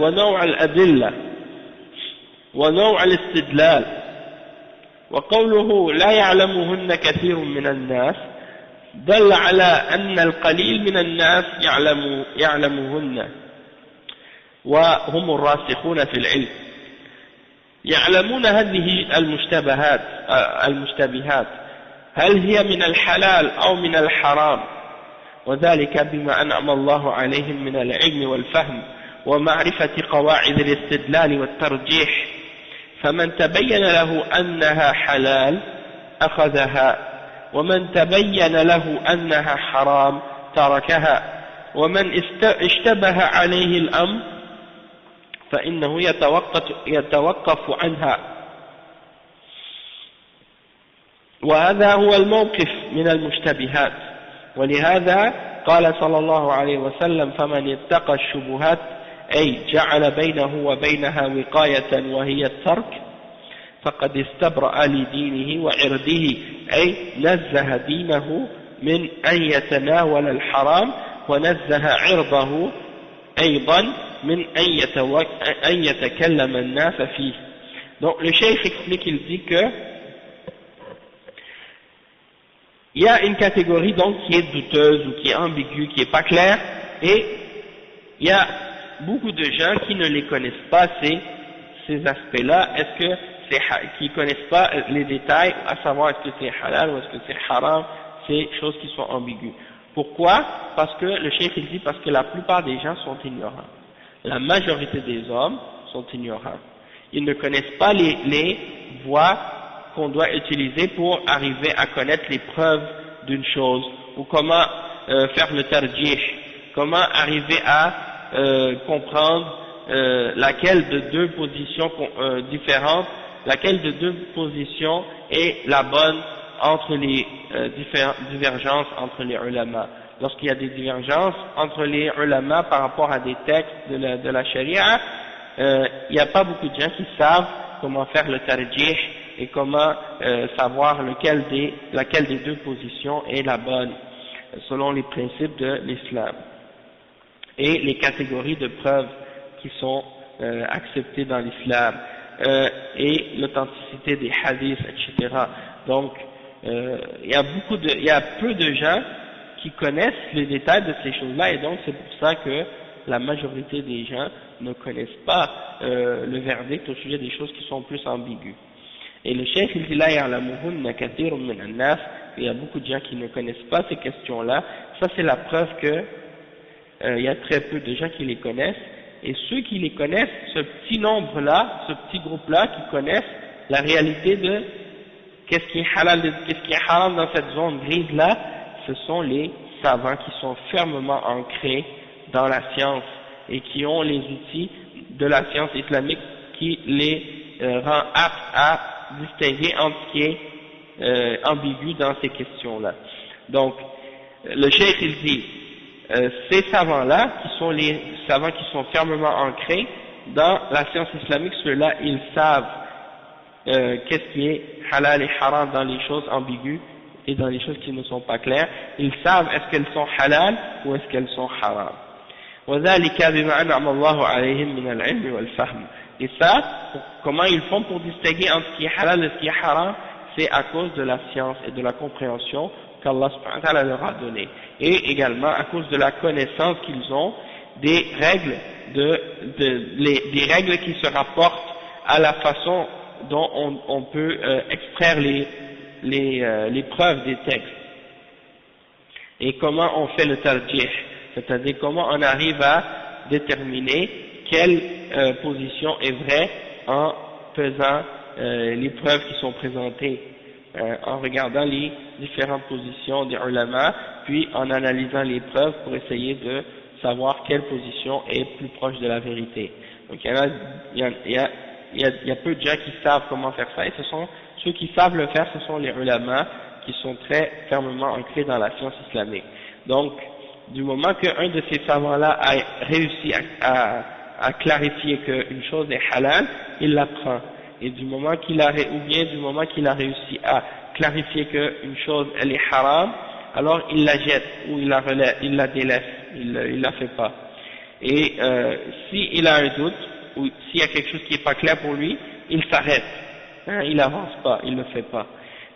ونوع الأدلة ونوع الاستدلال. وقوله لا يعلمهن كثير من الناس دل على أن القليل من الناس يعلمهن وهم الراسخون في العلم، يعلمون هذه المشتبهات هل هي من الحلال أو من الحرام، وذلك بما أنعم الله عليهم من العلم والفهم ومعرفة قواعد الاستدلال والترجيح. فمن تبين له أنها حلال أخذها، ومن تبين له أنها حرام تركها، ومن اشتبه عليه الأمر فإنه يتوقف عنها. وهذا هو الموقف من المشتبهات. ولهذا قال صلى الله عليه وسلم فمن اتقى الشبهات أي جعل بينه وبينها وقاية وهي الترك فقد استبرأ لدينه وعرضه، أي نزه دينه من أن يتناول الحرام ونزه عرضه أيضا من أن يتكلم الناس فيه. Donc le cheikh explique, il dit que il y a une catégorie donc qui est douteuse ou qui est ambiguë, qui est pas claire, et il y a beaucoup de gens qui ne les connaissent pas ces aspects-là, qui connaissent pas les détails, à savoir est-ce que c'est halal ou est-ce que c'est haram, ces choses qui sont ambiguës. Pourquoi? Parce que le cheikh il dit parce que la plupart des gens sont ignorants. La majorité des hommes sont ignorants. Ils ne connaissent pas les voies qu'on doit utiliser pour arriver à connaître les preuves d'une chose, ou comment faire le tarjih, comment arriver à comprendre laquelle de deux positions différentes, laquelle de deux positions est la bonne entre les divergences entre les ulama. Lorsqu'il y a des divergences entre les ulama par rapport à des textes de la sharia, il n'y a pas beaucoup de gens qui savent comment faire le tarjih et comment savoir laquelle des deux positions est la bonne selon les principes de l'islam et les catégories de preuves qui sont acceptées dans l'islam et l'authenticité des hadiths, etc. Donc il y a peu de gens qui connaissent les détails de ces choses-là, et donc c'est pour ça que la majorité des gens ne connaissent pas le verdict au sujet des choses qui sont plus ambiguës. Et le cheikh il dit là, il y a beaucoup de gens qui ne connaissent pas ces questions-là. Ça c'est la preuve que il y a très peu de gens qui les connaissent, et ceux qui les connaissent, ce petit nombre-là, ce petit groupe-là qui connaissent la réalité de qu'est-ce qui est halal, qu'est-ce qui est haram dans cette zone grise-là, ce sont les savants qui sont fermement ancrés dans la science et qui ont les outils de la science islamique qui les rend aptes à distinguer entre ce qui est ambigu dans ces questions-là. Donc, le cheikh il dit, ces savants-là, qui sont les savants qui sont fermement ancrés dans la science islamique, ceux-là, ils savent qu'est-ce qui est halal et haram dans les choses ambiguës et dans les choses qui ne sont pas claires. Ils savent est-ce qu'elles sont halal ou est-ce qu'elles sont haram. وذلك بما أنعم الله عليهم من العلم والفهم. Et ça, comment ils font pour distinguer entre ce qui est halal et ce qui est haram? C'est à cause de la science et de la compréhension qu'Allah subhanahu wa ta'ala leur a donné, et également à cause de la connaissance qu'ils ont des règles des règles qui se rapportent à la façon dont on peut extraire les preuves des textes, et comment on fait le tarjih, c'est-à-dire comment on arrive à déterminer quelle position est vraie en faisant les preuves qui sont présentées, en regardant les différentes positions des ulama, puis en analysant les preuves pour essayer de savoir quelle position est plus proche de la vérité. Donc il y a peu de gens qui savent comment faire ça, et ce sont ceux qui savent le faire, ce sont les ulama qui sont très fermement ancrés dans la science islamique. Donc du moment qu'un de ces savants-là a réussi à clarifier qu'une chose est halal, il l'apprend. Et du moment qu'il a réussi à clarifié qu'une chose elle est haram, alors il la jette ou il la délaisse, il la fait pas. Et s'il a un doute ou s'il y a quelque chose qui est pas clair pour lui, il s'arrête, hein, il avance pas, il ne fait pas.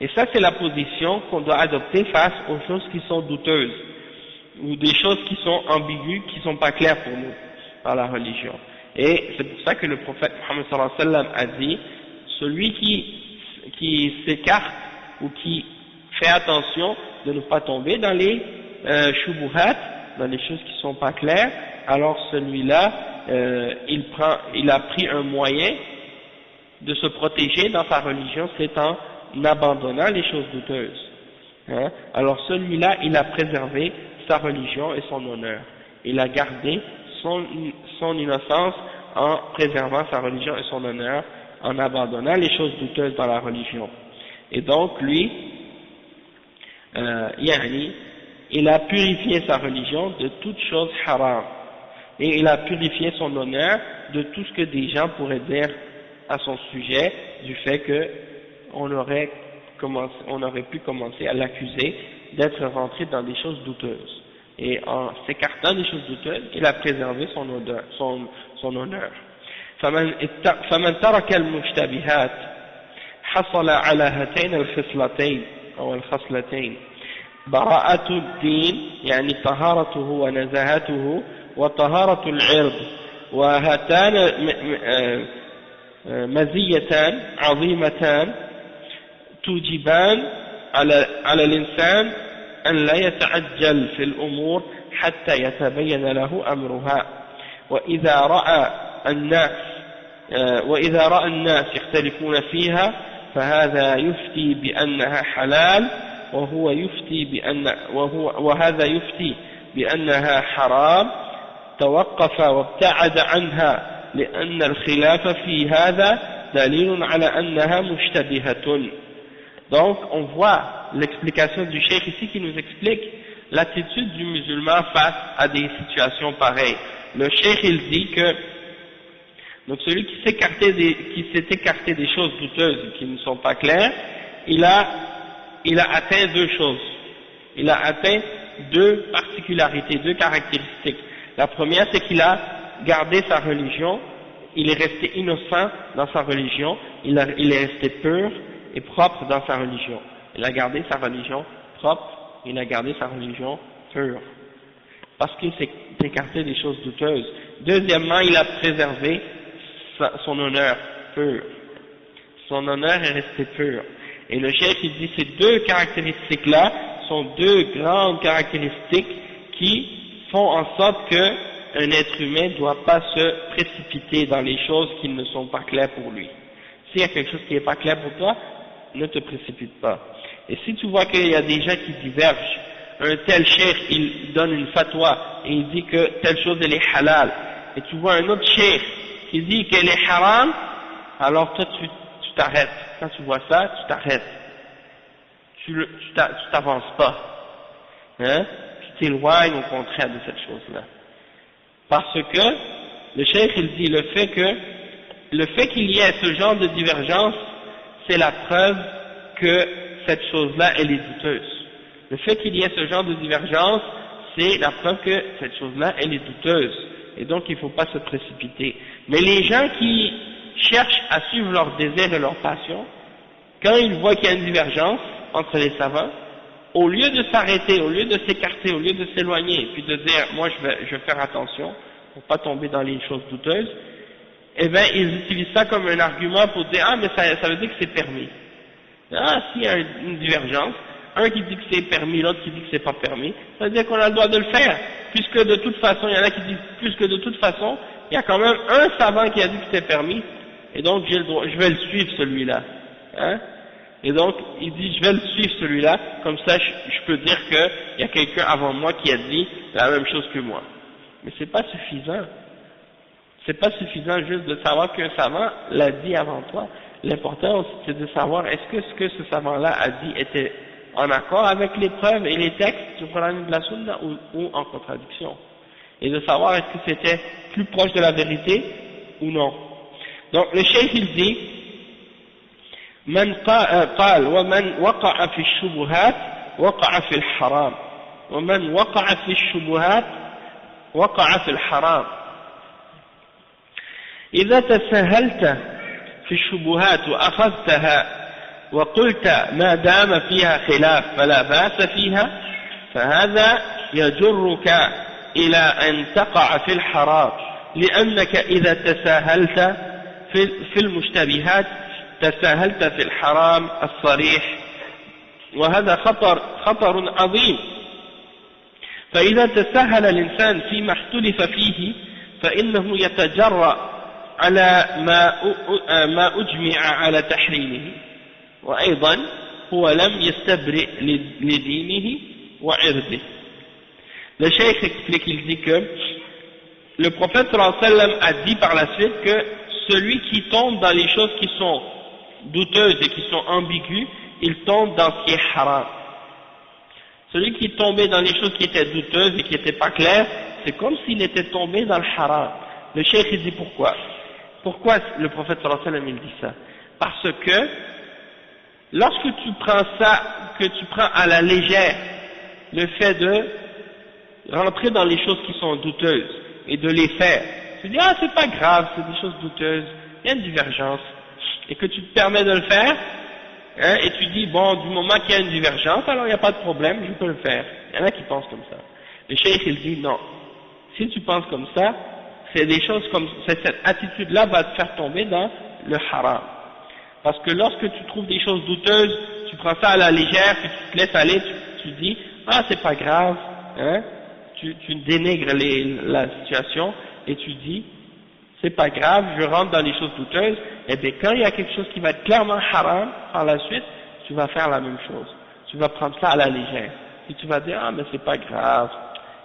Et ça c'est la position qu'on doit adopter face aux choses qui sont douteuses ou des choses qui sont ambiguës, qui sont pas claires pour nous dans la religion. Et c'est pour ça que le prophète Muhammad sallallahu alayhi wa sallam a dit, celui qui s'écarte ou qui fait attention de ne pas tomber dans les shubuhat, dans les choses qui sont pas claires, alors celui-là, il a pris un moyen de se protéger dans sa religion, c'est en abandonnant les choses douteuses. Hein? Alors celui-là, il a préservé sa religion et son honneur. Il a gardé son innocence en préservant sa religion et son honneur, en abandonnant les choses douteuses dans la religion. Et donc lui, il a purifié sa religion de toute chose haram. Et il a purifié son honneur de tout ce que des gens pourraient dire à son sujet, du fait que on aurait pu commencer à l'accuser d'être rentré dans des choses douteuses. Et en s'écartant des choses douteuses, il a préservé son honneur. فمن ترك المشتبهات حصل على هاتين الخصلتين أو الخصلتين براءة الدين يعني طهارته ونزاهته وطهارة العرض وهاتان مزيتان عظيمتان توجبان على الإنسان أن لا يتعجل في الأمور حتى يتبين له أمرها وإذا رأى الناس يختلفون فيها فهذا يفتي بأنها حلال وهذا يفتي بأنها حرام توقف وابتعد عنها لأن الخلاف في هذا دليل على أنها مشتبهة. Donc on voit l'explication du cheikh ici qui nous explique l'attitude du musulman face à des situations pareilles. Le cheikh il dit que donc celui qui s'est écarté des choses douteuses qui ne sont pas claires, il a atteint deux choses. Il a atteint deux particularités, deux caractéristiques. La première, c'est qu'il a gardé sa religion, il est resté innocent dans sa religion, il est resté pur et propre dans sa religion. Il a gardé sa religion propre, il a gardé sa religion pure. Parce qu'il s'est écarté des choses douteuses. Deuxièmement, il a préservé son honneur pur. Son honneur est resté pur. Et le cheikh il dit ces deux caractéristiques-là sont deux grandes caractéristiques qui font en sorte qu'un être humain ne doit pas se précipiter dans les choses qui ne sont pas claires pour lui. S'il y a quelque chose qui n'est pas clair pour toi, ne te précipite pas. Et si tu vois qu'il y a des gens qui divergent, un tel cheikh il donne une fatwa et il dit que telle chose elle est halal, et tu vois un autre cheikh qui dit qu'elle est haram, alors toi tu t'arrêtes. Quand tu vois ça, tu t'arrêtes. Tu t'avances pas. Hein? Tu t'éloignes au contraire de cette chose-là. Parce que, le cheikh il dit le fait qu'il y ait ce genre de divergence, c'est la preuve que cette chose-là elle est douteuse. Le fait qu'il y ait ce genre de divergence, c'est la preuve que cette chose-là elle est douteuse. Et donc il ne faut pas se précipiter. Mais les gens qui cherchent à suivre leurs désirs et leurs passions, quand ils voient qu'il y a une divergence entre les savants, au lieu de s'arrêter, au lieu de s'écarter, au lieu de s'éloigner, et puis de dire, moi je vais faire attention, pour pas tomber dans les choses douteuses, eh bien ils utilisent ça comme un argument pour dire, ah mais ça veut dire que c'est permis. Ah, s'il y a une divergence, un qui dit que c'est permis, l'autre qui dit que c'est pas permis, ça veut dire qu'on a le droit de le faire, puisque de toute façon, il y en a qui disent, puisque de toute façon, il y a quand même un savant qui a dit que c'est permis, et donc j'ai le droit, je vais le suivre celui-là. Hein? Et donc, il dit, je vais le suivre celui-là, comme ça je peux dire qu'il y a quelqu'un avant moi qui a dit la même chose que moi. Mais c'est pas suffisant. C'est pas suffisant juste de savoir qu'un savant l'a dit avant toi. L'important, c'est de savoir est-ce que ce que ce savant-là a dit était en accord avec les preuves et les textes du Coran et de la Sunna ou en contradiction. Et de savoir est-ce que c'était plus proche de la vérité ou non. Donc, le cheikh il dit, من قال ومن وقع في الشبهات وقع في الحرام ومن وقع في الشبهات وقع في الحرام. إذا تساهلت في الشبهات وأخذتها وقلت ما دام فيها خلاف فلا بأس فيها، فهذا يجرك إلى أن تقع في الحرام، لأنك إذا تساهلت في المشتبهات تساهلت في الحرام الصريح، وهذا خطر عظيم. فإذا تساهل الإنسان فيما اختلف فيه فإنه يتجرأ على ما أجمع على تحريمه، وأيضا هو لم يستبرئ لدينه وعرضه. Le cheikh explique, il dit que le prophète sallallahu alayhi wa sallam a dit par la suite que celui qui tombe dans les choses qui sont douteuses et qui sont ambiguës, il tombe dans ce qui est haram. Celui qui tombait dans les choses qui étaient douteuses et qui n'étaient pas claires, c'est comme s'il était tombé dans le haram. Le cheikh il dit pourquoi? Pourquoi le prophète sallallahu alayhi wa sallam il dit ça? Parce que lorsque tu prends ça, que tu prends à la légère le fait de rentrer dans les choses qui sont douteuses et de les faire, tu dis ah c'est pas grave, c'est des choses douteuses, il y a une divergence, et que tu te permets de le faire, hein, et tu dis bon du moment qu'il y a une divergence alors il n'y a pas de problème, je peux le faire. Il y en a qui pensent comme ça. Le cheikh il dit non, si tu penses comme ça, c'est des choses comme cette attitude là va te faire tomber dans le haram. Parce que lorsque tu trouves des choses douteuses, tu prends ça à la légère, puis tu te laisses aller, tu dis ah c'est pas grave, hein, tu dénigres la situation et tu dis c'est pas grave, je rentre dans les choses douteuses. Et bien quand il y a quelque chose qui va être clairement haram par la suite, tu vas faire la même chose, tu vas prendre ça à la légère et tu vas dire ah mais c'est pas grave,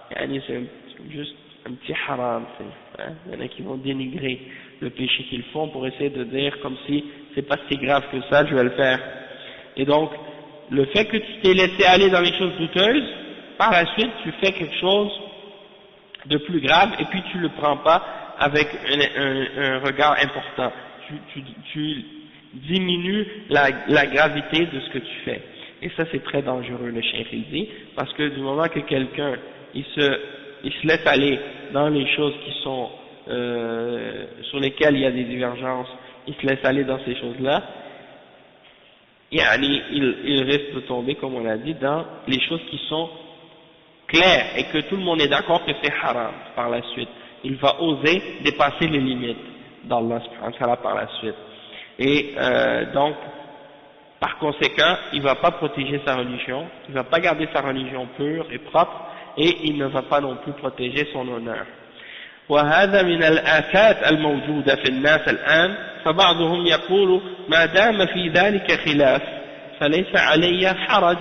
c'est juste un petit haram, hein? Il y en a qui vont dénigrer le péché qu'ils font pour essayer de dire comme si c'est pas si grave que ça, je vais le faire. Et donc le fait que tu t'es laissé aller dans les choses douteuses, par la suite tu fais quelque chose de plus grave et puis tu le prends pas avec un regard important, tu diminues la gravité de ce que tu fais, et ça c'est très dangereux, le cheikh il dit, parce que du moment que quelqu'un il se laisse aller dans les choses qui sont sur lesquelles il y a des divergences, il se laisse aller dans ces choses-là, il risque de tomber, comme on l'a dit, dans les choses qui sont claires et que tout le monde est d'accord que c'est haram par la suite. Il va oser dépasser les limites d'Allah subhanahu wa ta'ala par la suite. Et donc, par conséquent, il ne va pas protéger sa religion, il ne va pas garder sa religion pure et propre, et il ne va pas non plus protéger son honneur. وهذا من الآفات الموجودة في الناس الآن، فبعضهم يقول ما دام في ذلك خلاف فليس علي حرج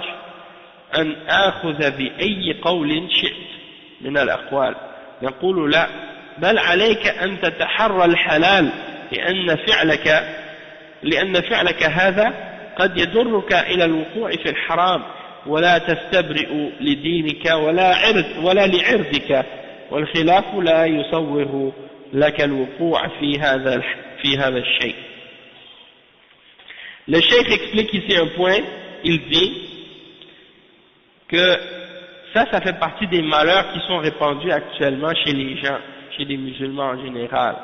أن آخذ بأي قول شئت من الأقوال. نقول لا، بل عليك أن تتحرى الحلال، لأن فعلك هذا قد يضرك إلى الوقوع في الحرام، ولا تستبرئ لدينك ولا لعرضك، والخلاف لا يصور لك الوقوع في هذا الشيء. Le cheikh explique ici un point, il dit que ça fait partie des malheurs qui sont répandus actuellement chez les gens, chez les musulmans en général.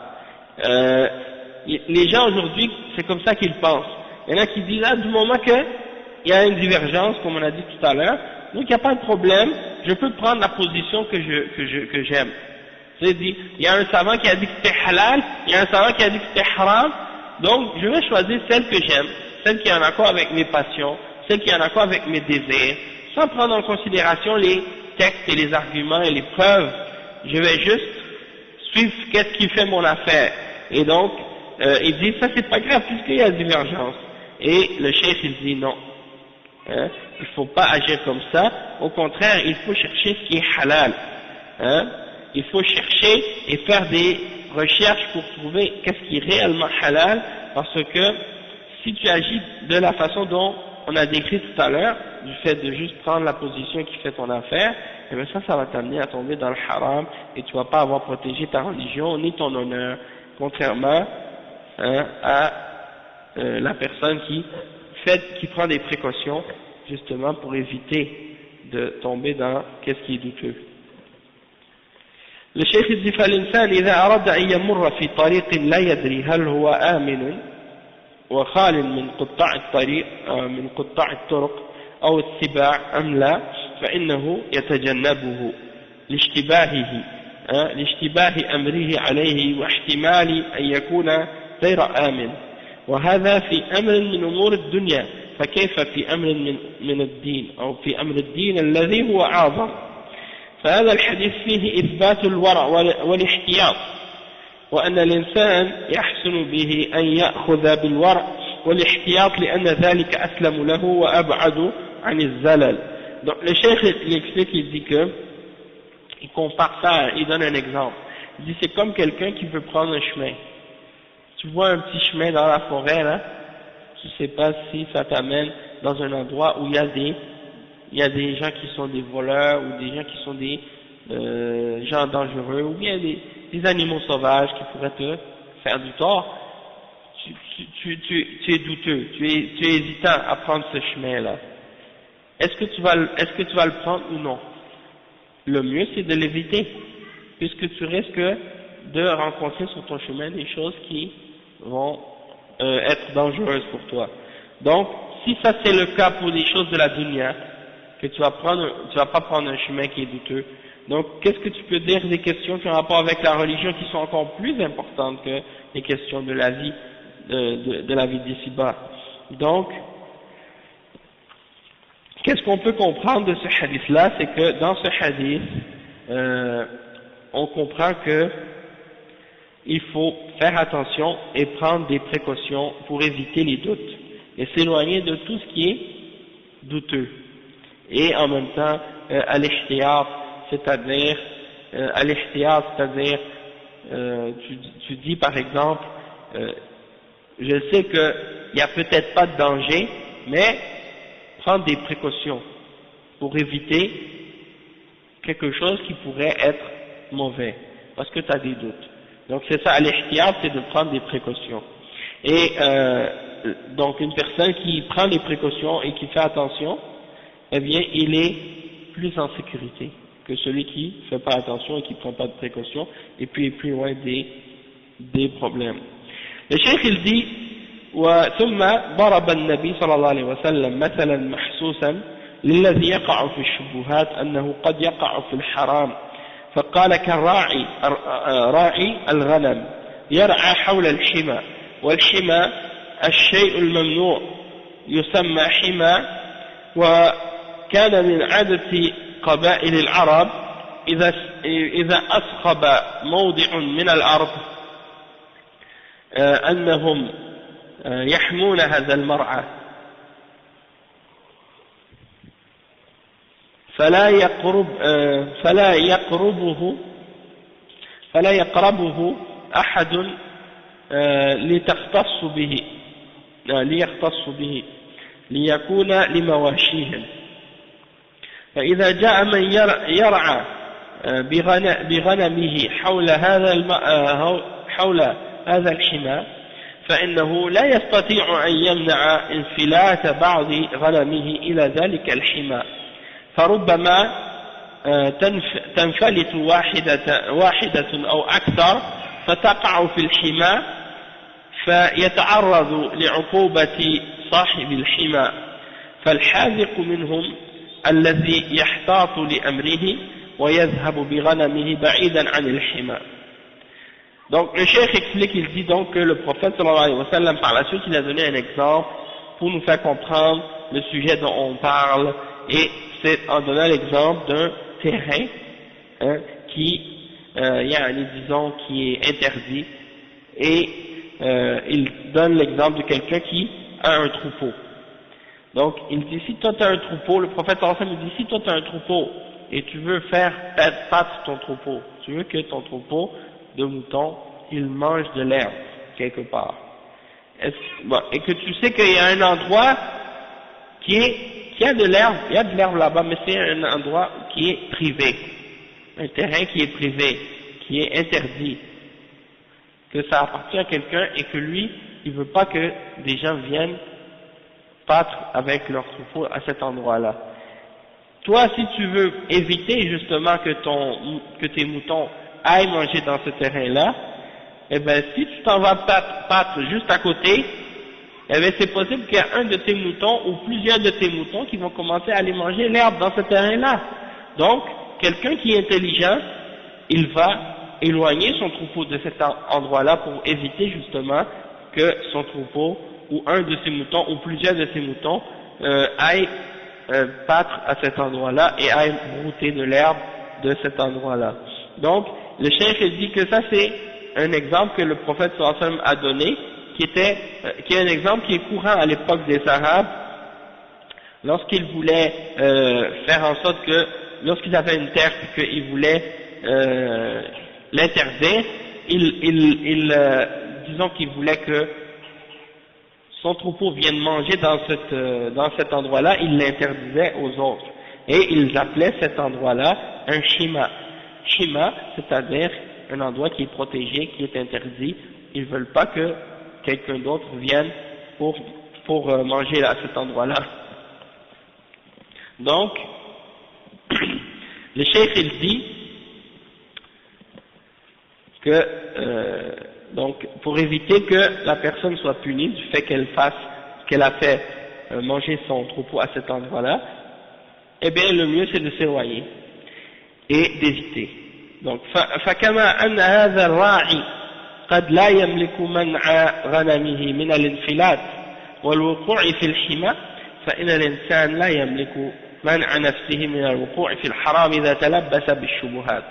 Les gens aujourd'hui, c'est comme ça qu'ils pensent. Il y en a qui disent, du moment qu'il y a une divergence, comme on a dit tout à l'heure, donc il n'y a pas de problème, je peux prendre la position que j'aime. C'est-à-dire, il y a un savant qui a dit que c'était halal, il y a un savant qui a dit que c'était haram, donc je vais choisir celle que j'aime, celle qui est en accord avec mes passions, celle qui est en accord avec mes désirs, sans prendre en considération les textes et les arguments et les preuves. Je vais juste suivre qu'est-ce qui fait mon affaire. Et donc, il dit, ça c'est pas grave puisqu'il y a divergence. Et le cheikh il dit non. Hein, il ne faut pas agir comme ça, au contraire il faut chercher ce qui est halal, hein, il faut chercher et faire des recherches pour trouver qu'est-ce qui est réellement halal, parce que si tu agis de la façon dont on a décrit tout à l'heure, du fait de juste prendre la position qui fait ton affaire, et bien ça va t'amener à tomber dans le haram, et tu ne vas pas avoir protégé ta religion ni ton honneur, contrairement à la personne qui prend des précautions justement pour éviter de tomber dans qu'est-ce qui est douteux. Le cheikh dit فالإنسان إذا أراد أن يمر في طريق لا يدري هل هو آمن وخال من قطاع الطريق من قطاع الطرق أو السباع أم لا فإنه يتجنبه لاشتباه أمره عليه واحتمال أن يكون غير آمن وهذا في أمر من أمور الدنيا فكيف في أمر من الدين أو في أمر الدين الذي هو أعظم. فهذا الحديث فيه إثبات الورع والاحتياط وأن الإنسان يحسن به أن يأخذ بالورع والاحتياط لأن ذلك أسلم له وأبعد عن الزلل. Donc le cheikh il explique, il dit que il compare ça, il donne un exemple. Il dit c'est comme quelqu'un qui veut prendre un chemin. Tu vois un petit chemin dans la forêt là, tu sais pas si ça t'amène dans un endroit où il y a des gens qui sont des voleurs ou des gens qui sont des gens dangereux ou bien des animaux sauvages qui pourraient te faire du tort. Tu es douteux, tu es hésitant à prendre ce chemin là. Est-ce que tu vas le prendre ou non? Le mieux c'est de l'éviter, puisque tu risques de rencontrer sur ton chemin des choses qui vont être dangereuses pour toi. Donc, si ça c'est le cas pour les choses de la dunya, que tu vas pas prendre un chemin qui est douteux. Donc, qu'est-ce que tu peux dire des questions qui ont rapport avec la religion qui sont encore plus importantes que les questions de la vie, de la vie d'ici-bas. Donc, qu'est-ce qu'on peut comprendre de ce hadith-là? C'est que dans ce hadith, on comprend que il faut faire attention et prendre des précautions pour éviter les doutes et s'éloigner de tout ce qui est douteux. Et en même temps, al-ihtiyat, c'est-à-dire, tu dis par exemple, je sais qu'il n'y a peut-être pas de danger, mais prendre des précautions pour éviter quelque chose qui pourrait être mauvais, parce que tu as des doutes. Donc c'est ça, al-ihtiyat, c'est de prendre des précautions. Et donc une personne qui prend des précautions et qui fait attention, eh bien il est plus en sécurité que celui qui ne fait pas attention et qui ne prend pas de précautions et puis est plus loin des problèmes. Le cheikh il dit وثم ضرب النبي صلى الله عليه وسلم مثلا محسوسا للذي يقع في الشبهات أنه قد يقع في الحرام فقال كالراعي راعي الغنم يرعى حول الحمى والحمى الشيء الممنوع يسمى حمى وكان من عادة قبائل العرب إذا أصخب موضع من الأرض أنهم يحمون هذا المرعى فلا يقربه أحد ليختص به ليكون لمواشيهم فإذا جاء من يرعى بغنمه حول هذا الحمى فإنه لا يستطيع أن يمنع انفلات بعض غنمه إلى ذلك الحمى فربما تنفلت واحدة أو أكثر فتقع في الحمى فيتعرض لعقوبة صاحب الحمى فالحاذق منهم الذي يحتاط لأمره ويذهب بغنمه بعيدا عن الحمى. Donc le cheikh explique, il dit donc que le prophète sallallahu alayhi wa sallam par la suite il a donné un exemple pour nous faire comprendre le sujet dont on parle et c'est en donnant l'exemple d'un terrain qui disons qui est interdit et il donne l'exemple de quelqu'un qui a un troupeau. Donc il dit si toi tu as un troupeau, le prophète sallallahu alayhi wa sallam dit si toi tu as un troupeau et tu veux faire battre ton troupeau, tu veux que ton troupeau de moutons, il mange de l'herbe quelque part. Et que tu sais qu'il y a un endroit qui a de l'herbe, il y a de l'herbe là-bas, mais c'est un endroit qui est privé, un terrain qui est privé, qui est interdit, que ça appartient à quelqu'un et que lui, il veut pas que des gens viennent battre avec leur troupeau à cet endroit-là. Toi, si tu veux éviter justement que tes moutons aillent manger dans ce terrain-là, eh ben, si tu t'en vas battre juste à côté, eh bien, c'est possible qu'il y a un de tes moutons ou plusieurs de tes moutons qui vont commencer à aller manger l'herbe dans ce terrain-là. Donc, quelqu'un qui est intelligent, il va éloigner son troupeau de cet endroit-là pour éviter justement que son troupeau ou un de ses moutons ou plusieurs de ses moutons aillent battre à cet endroit-là et aillent brouter de l'herbe de cet endroit-là. Donc, le cheikh dit que ça c'est un exemple que le prophète sallallahu alayhi wa sallam a donné, qui est un exemple qui est courant à l'époque des Arabes, lorsqu'ils voulaient faire en sorte que, lorsqu'ils avaient une terre et qu'ils voulaient l'interdire, disons qu'ils voulaient que son troupeau vienne manger dans cet endroit-là, ils l'interdisaient aux autres. Et ils appelaient cet endroit-là un shima. Shima, c'est-à-dire un endroit qui est protégé, qui est interdit. Ils ne veulent pas que quelqu'un d'autre vienne pour manger à cet endroit-là. Donc, le cheikh il dit que donc pour éviter que la personne soit punie du fait qu'elle a fait manger son troupeau à cet endroit-là, eh bien le mieux c'est de s'éloigner et d'éviter. Donc فكما أن هذا الراعي قد لا يملك منع غنمه من الانفلات والوقوع في الحمى فإن الإنسان لا يملك منع نفسه من الوقوع في الحرام إذا تلبس بالشبهات.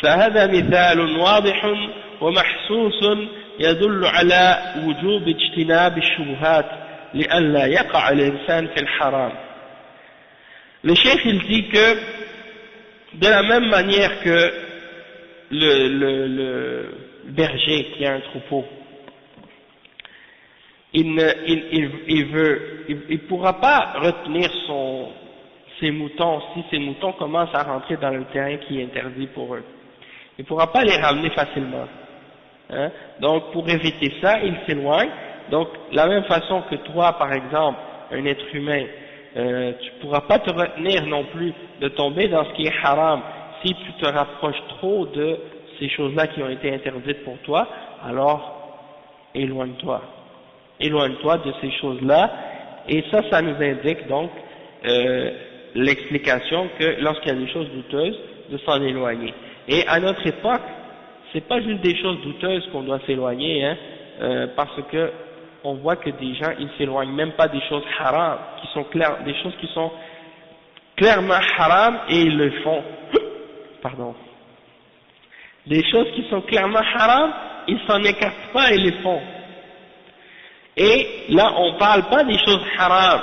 فهذا مثال واضح ومحسوس يدل على وجوب اجتناب الشبهات لئلا يقع الإنسان في الحرام. Le cheikh il dit que de la même manière que le berger qui a un troupeau, il pourra pas retenir ses moutons si ses moutons commencent à rentrer dans le terrain qui est interdit pour eux. Il ne pourra pas les ramener facilement. Hein? Donc pour éviter ça, il s'éloigne. Donc la même façon que toi, par exemple, un être humain, tu ne pourras pas te retenir non plus de tomber dans ce qui est haram si tu te rapproches trop de ces choses-là qui ont été interdites pour toi, alors éloigne-toi. Éloigne-toi de ces choses-là, et ça nous indique donc l'explication que lorsqu'il y a des choses douteuses, de s'en éloigner. Et à notre époque, c'est pas juste des choses douteuses qu'on doit s'éloigner, hein, parce que on voit que des gens, ils s'éloignent même pas des choses haram, qui sont claires, des choses qui sont clairement haram et ils le font. Pardon. Des choses qui sont clairement haram, ils s'en écartent pas et les font. Et là, on parle pas des choses haram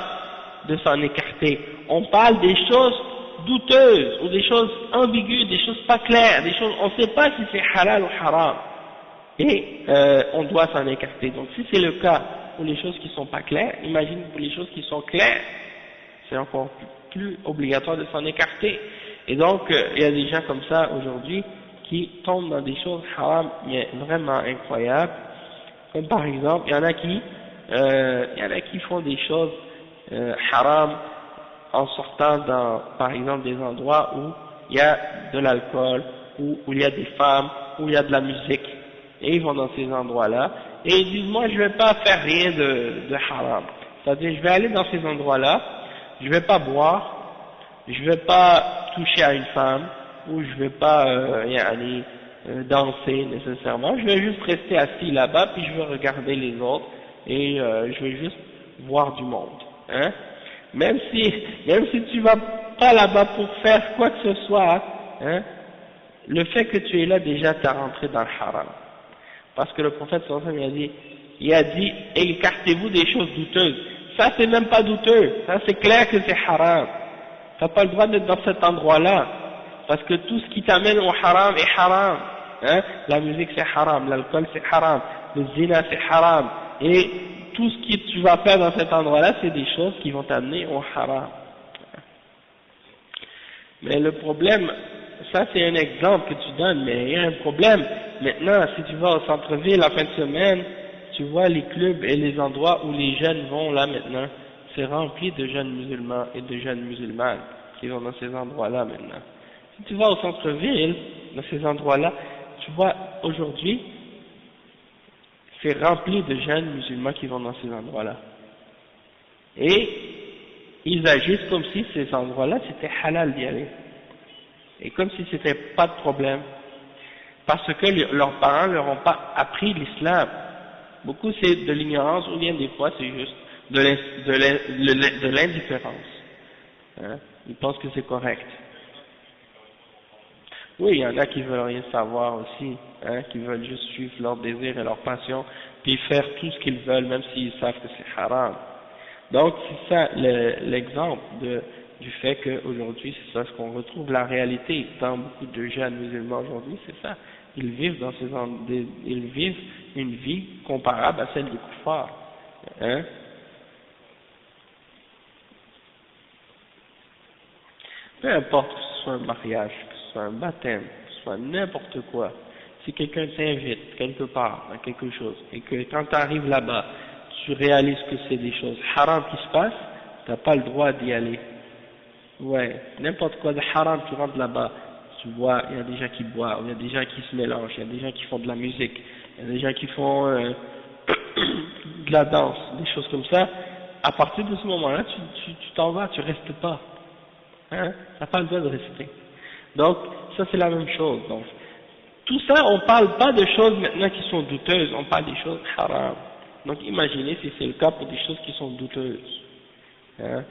de s'en écarter, on parle des choses douteuses ou des choses ambiguës, des choses pas claires, des choses, on ne sait pas si c'est halal ou haram. Et on doit s'en écarter. Donc si c'est le cas pour les choses qui sont pas claires, imagine pour les choses qui sont claires, c'est encore plus obligatoire de s'en écarter. Et donc il y a des gens comme ça aujourd'hui qui tombent dans des choses haram, mais vraiment incroyables. Comme par exemple, il y en a qui font des choses haram en sortant dans, par exemple, des endroits où il y a de l'alcool, où il y a des femmes, où il y a de la musique. Et ils vont dans ces endroits-là, et ils disent, moi je vais pas faire rien de haram. C'est-à-dire, je vais aller dans ces endroits-là, je vais pas boire, je vais pas toucher à une femme, ou je vais pas aller danser nécessairement, je vais juste rester assis là-bas, puis je vais regarder les autres, et je vais juste voir du monde. Hein? Même si tu vas pas là-bas pour faire quoi que ce soit, hein, le fait que tu es là déjà t'as rentré dans le haram. Parce que le prophète sallallahu alayhi wa sallam il a dit écartez-vous des choses douteuses. Ça c'est même pas douteux, ça c'est clair que c'est haram. T'as pas le droit d'être dans cet endroit-là, parce que tout ce qui t'amène au haram est haram. Hein? La musique c'est haram, l'alcool c'est haram, le zina c'est haram, et tout ce que tu vas faire dans cet endroit-là, c'est des choses qui vont t'amener au haram. Mais le problème, ça c'est un exemple que tu donnes, mais il y a un problème. Maintenant, si tu vas au centre-ville la fin de semaine, tu vois les clubs et les endroits où les jeunes vont là maintenant, c'est rempli de jeunes musulmans et de jeunes musulmanes qui vont dans ces endroits-là maintenant. Si tu vas au centre-ville, dans ces endroits-là, tu vois aujourd'hui, c'est rempli de jeunes musulmans qui vont dans ces endroits-là. Et ils agissent comme si ces endroits-là c'était halal d'y aller. Et comme si c'était pas de problème. Parce que leurs parents leur ont pas appris l'islam. Beaucoup c'est de l'ignorance ou bien des fois c'est juste de l'indifférence. Hein? Ils pensent que c'est correct. Oui, il y en a qui veulent rien savoir aussi, hein, qui veulent juste suivre leurs désirs et leurs passions, puis faire tout ce qu'ils veulent, même s'ils savent que c'est haram. Donc c'est ça l'exemple du fait qu'aujourd'hui, c'est ça ce qu'on retrouve, la réalité dans beaucoup de jeunes musulmans aujourd'hui, c'est ça. Ils vivent ils vivent une vie comparable à celle du kuffar. Hein? Peu importe que ce soit un mariage, que ce soit un baptême, que ce soit n'importe quoi, si quelqu'un t'invite quelque part à quelque chose, et que quand tu arrives là-bas, tu réalises que c'est des choses haram qui se passent, tu n'as pas le droit d'y aller. Ouais, n'importe quoi de haram, tu rentres là-bas, tu vois, il y a des gens qui boivent, il y a des gens qui se mélangent, il y a des gens qui font de la musique, il y a des gens qui font de la danse, des choses comme ça. À partir de ce moment-là, tu t'en vas, tu restes pas. Hein, tu n'as pas le droit de rester. Donc, ça c'est la même chose. Donc, tout ça, on parle pas de choses maintenant qui sont douteuses, on parle des choses haram. Donc, imaginez si c'est le cas pour des choses qui sont douteuses. Hein.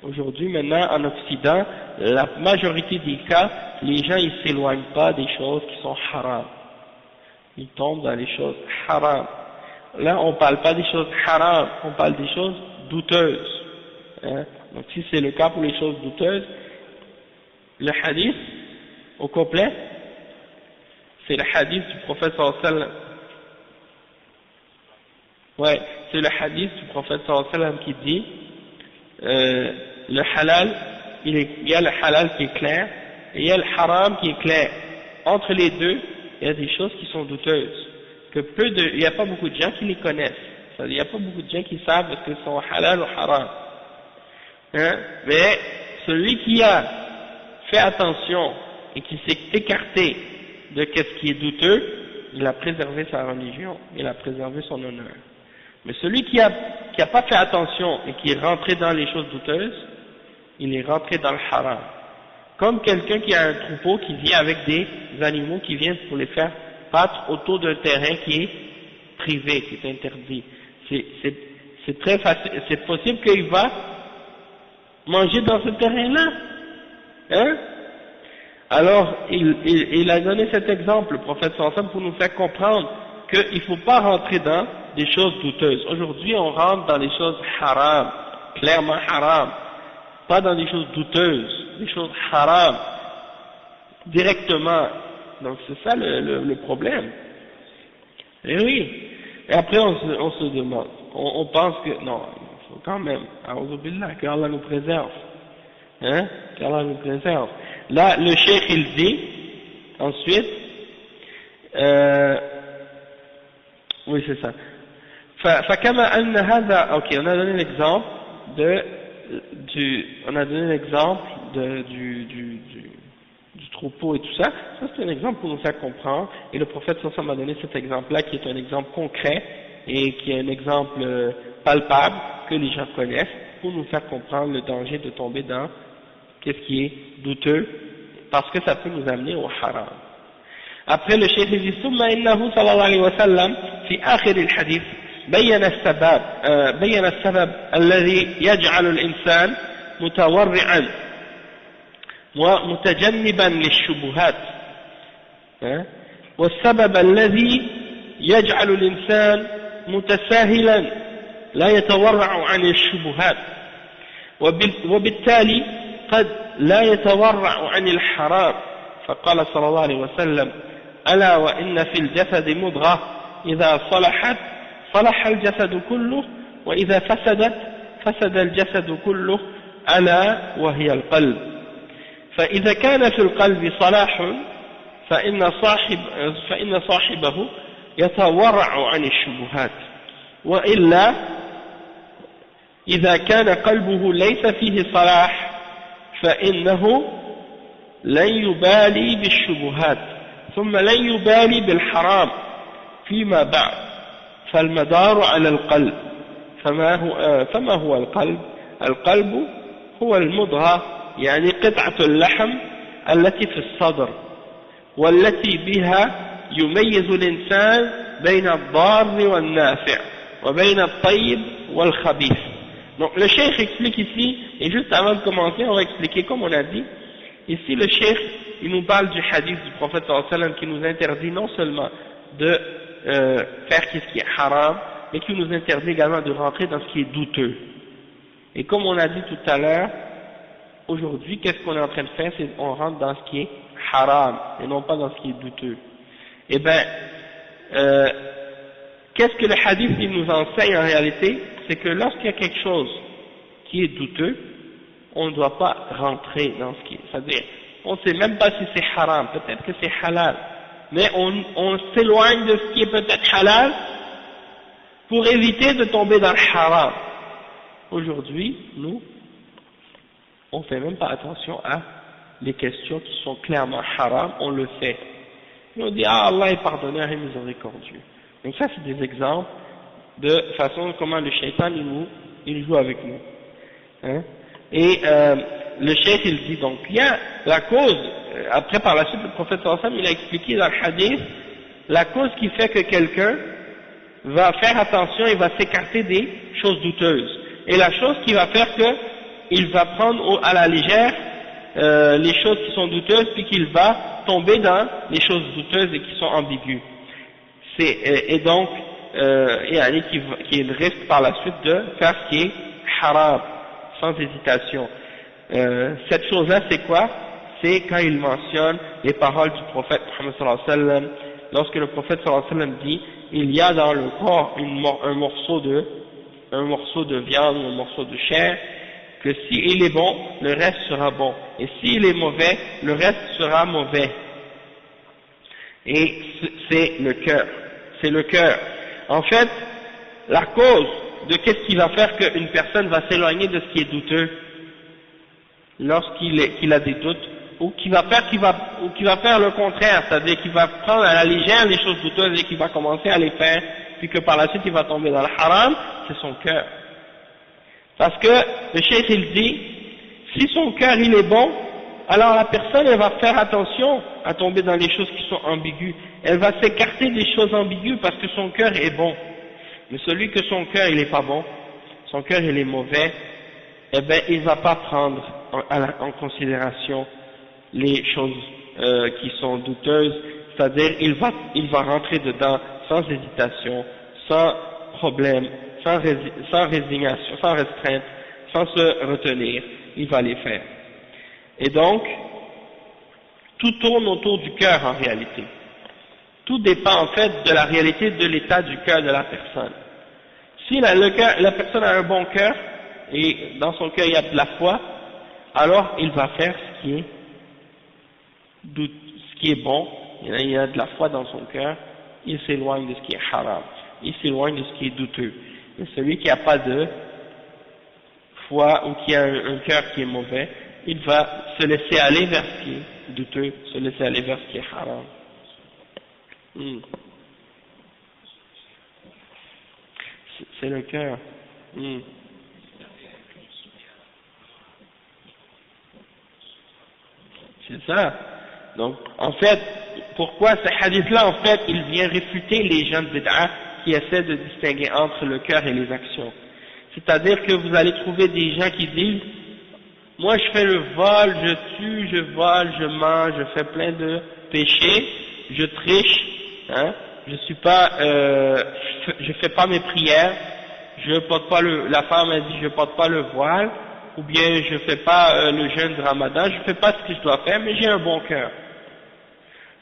Aujourd'hui, maintenant, en Occident, la majorité des cas, les gens ils s'éloignent pas des choses qui sont haram. Ils tombent dans les choses haram. Là, on parle pas des choses haram, on parle des choses douteuses. Hein. Donc, si c'est le cas pour les choses douteuses, le hadith, au complet, c'est le hadith du prophète sallallahu alayhi wa sallam. Ouais, c'est le hadith du prophète sallallahu alayhi wa sallam qui dit, le halal, il y a le halal qui est clair, et il y a le haram qui est clair. Entre les deux, il y a des choses qui sont douteuses, que il n'y a pas beaucoup de gens qui les connaissent. Il n'y a pas beaucoup de gens qui savent ce que sont halal ou haram. Hein? Mais celui qui a fait attention et qui s'est écarté de ce qui est douteux, il a préservé sa religion, il a préservé son honneur. Mais celui qui a pas fait attention et qui est rentré dans les choses douteuses, il est rentré dans le haram. Comme quelqu'un qui a un troupeau qui vient avec des animaux qui viennent pour les faire battre autour d'un terrain qui est privé, qui est interdit. C'est très facile, c'est possible qu'il va manger dans ce terrain-là. Hein? Alors, il a donné cet exemple, le prophète sallallahu alayhi wa sallam, pour nous faire comprendre qu'il ne faut pas rentrer dans des choses douteuses. Aujourd'hui, on rentre dans les choses haram, clairement haram, pas dans des choses douteuses, des choses haram, directement. Donc c'est ça le problème. Et oui. Et après on se demande, on pense que, non, il faut quand même, a'udhu billah, qu'Allah nous préserve. Hein? Qu'Allah nous préserve. Là, le cheikh il dit, ensuite, oui c'est ça. فكما أن هذا, ok, on a donné l'exemple du troupeau et tout ça. Ça c'est un exemple pour nous faire comprendre. Et le prophète sallallahu alayhi wa sallam a donné cet exemple-là qui est un exemple concret et qui est un exemple palpable que les gens connaissent pour nous faire comprendre le danger de tomber dans qu'est-ce qui est douteux parce que ça peut nous amener au haram. Après le cheikh dit ثم إنه صلى الله عليه وسلم في آخر الحديث بين السبب الذي يجعل الإنسان متورعا ومتجنبا للشبهات والسبب الذي يجعل الإنسان متساهلا لا يتورع عن الشبهات وبالتالي قد لا يتورع عن الحرام فقال صلى الله عليه وسلم ألا وإن في الجسد مضغة إذا صلحت صلح الجسد كله وإذا فسدت فسد الجسد كله ألا وهي القلب فإذا كان في القلب صلاح فإن صاحبه يتورع عن الشبهات وإلا إذا كان قلبه ليس فيه صلاح فإنه لن يبالي بالشبهات ثم لن يبالي بالحرام فيما بعد فالمدار على القلب فما هو القلب؟ القلب هو المضغة يعني قطعة اللحم التي في الصدر والتي بها يميز الإنسان بين الضار والنافع وبين الطيب والخبيث. Donc le cheikh explique ici, et juste avant de commencer on va expliquer comme on a dit, ici le cheikh il nous parle du hadith du prophète sallallahu alayhi wa sallam qui nous interdit non seulement de faire ce qui est haram, mais qui nous interdit également de rentrer dans ce qui est douteux. Et comme on a dit tout à l'heure, aujourd'hui qu'est-ce qu'on est en train de faire, c'est qu'on rentre dans ce qui est haram et non pas dans ce qui est douteux. Eh bien, qu'est-ce que le hadith il nous enseigne en réalité? C'est que lorsqu'il y a quelque chose qui est douteux, on ne doit pas rentrer dans ce qui est, c'est-à-dire, on ne sait même pas si c'est haram, peut-être que c'est halal, mais on s'éloigne de ce qui est peut-être halal pour éviter de tomber dans le haram. Aujourd'hui, nous, on ne fait même pas attention à les questions qui sont clairement haram, on le fait. Et on dit, ah, Allah est pardonneur et miséricordieux. Donc ça, c'est des exemples de façon comment le shaitan il joue avec nous. Hein? Et le cheikh il dit donc, il y a la cause, après par la suite le prophète sallallahu alayhi wa sallam il a expliqué dans le hadith, la cause qui fait que quelqu'un va faire attention et va s'écarter des choses douteuses. Et la chose qui va faire que il va prendre à la légère les choses qui sont douteuses puis qu'il va tomber dans les choses douteuses et qui sont ambiguës. Et donc, qu'il risque par la suite de faire ce qui est haram, sans hésitation. Cette chose-là, c'est quoi? C'est quand il mentionne les paroles du prophète Muhammad sallallahu alayhi wa sallam, lorsque le prophète sallallahu alayhi wa sallam dit, il y a dans le corps un morceau de viande, un morceau de chair, que s'il est bon, le reste sera bon, et s'il est mauvais, le reste sera mauvais. Et c'est le cœur. C'est le cœur. En fait, la cause de qu'est-ce qui va faire qu'une personne va s'éloigner de ce qui est douteux lorsqu'il a des doutes, ou qui va faire le contraire, c'est-à-dire qu'il va prendre à la légère les choses douteuses et qu'il va commencer à les faire, puis que par la suite il va tomber dans le haram, c'est son cœur. Parce que le cheikh il dit, si son cœur il est bon, alors la personne elle va faire attention à tomber dans les choses qui sont ambiguës, elle va s'écarter des choses ambiguës parce que son cœur est bon. Mais celui que son cœur il est pas bon, son cœur il est mauvais, eh bien il va pas prendre en considération les choses qui sont douteuses, c'est-à-dire il va rentrer dedans sans hésitation, sans problème, sans résignation, sans restreinte, sans se retenir, il va les faire. Et donc, tout tourne autour du cœur en réalité. Tout dépend en fait de la réalité de l'état du cœur de la personne. Si la personne a un bon cœur, et dans son cœur il y a de la foi, alors il va faire ce qui est bon, il y a de la foi dans son cœur, il s'éloigne de ce qui est haram, il s'éloigne de ce qui est douteux. Et celui qui n'a pas de foi ou qui a un cœur qui est mauvais, il va se laisser aller vers ce qui est douteux, se laisser aller vers ce qui est haram. C'est le cœur. C'est ça. Donc, en fait, pourquoi ce hadith-là, en fait, il vient réfuter les gens de bid'a qui essaient de distinguer entre le cœur et les actions. C'est-à-dire que vous allez trouver des gens qui disent, moi je fais le vol, je tue, je vole, je mange, je fais plein de péchés, je triche, hein, je fais pas mes prières, je porte pas la femme a dit je porte pas le voile, ou bien je fais pas le jeûne de Ramadan, je fais pas ce que je dois faire, mais j'ai un bon cœur.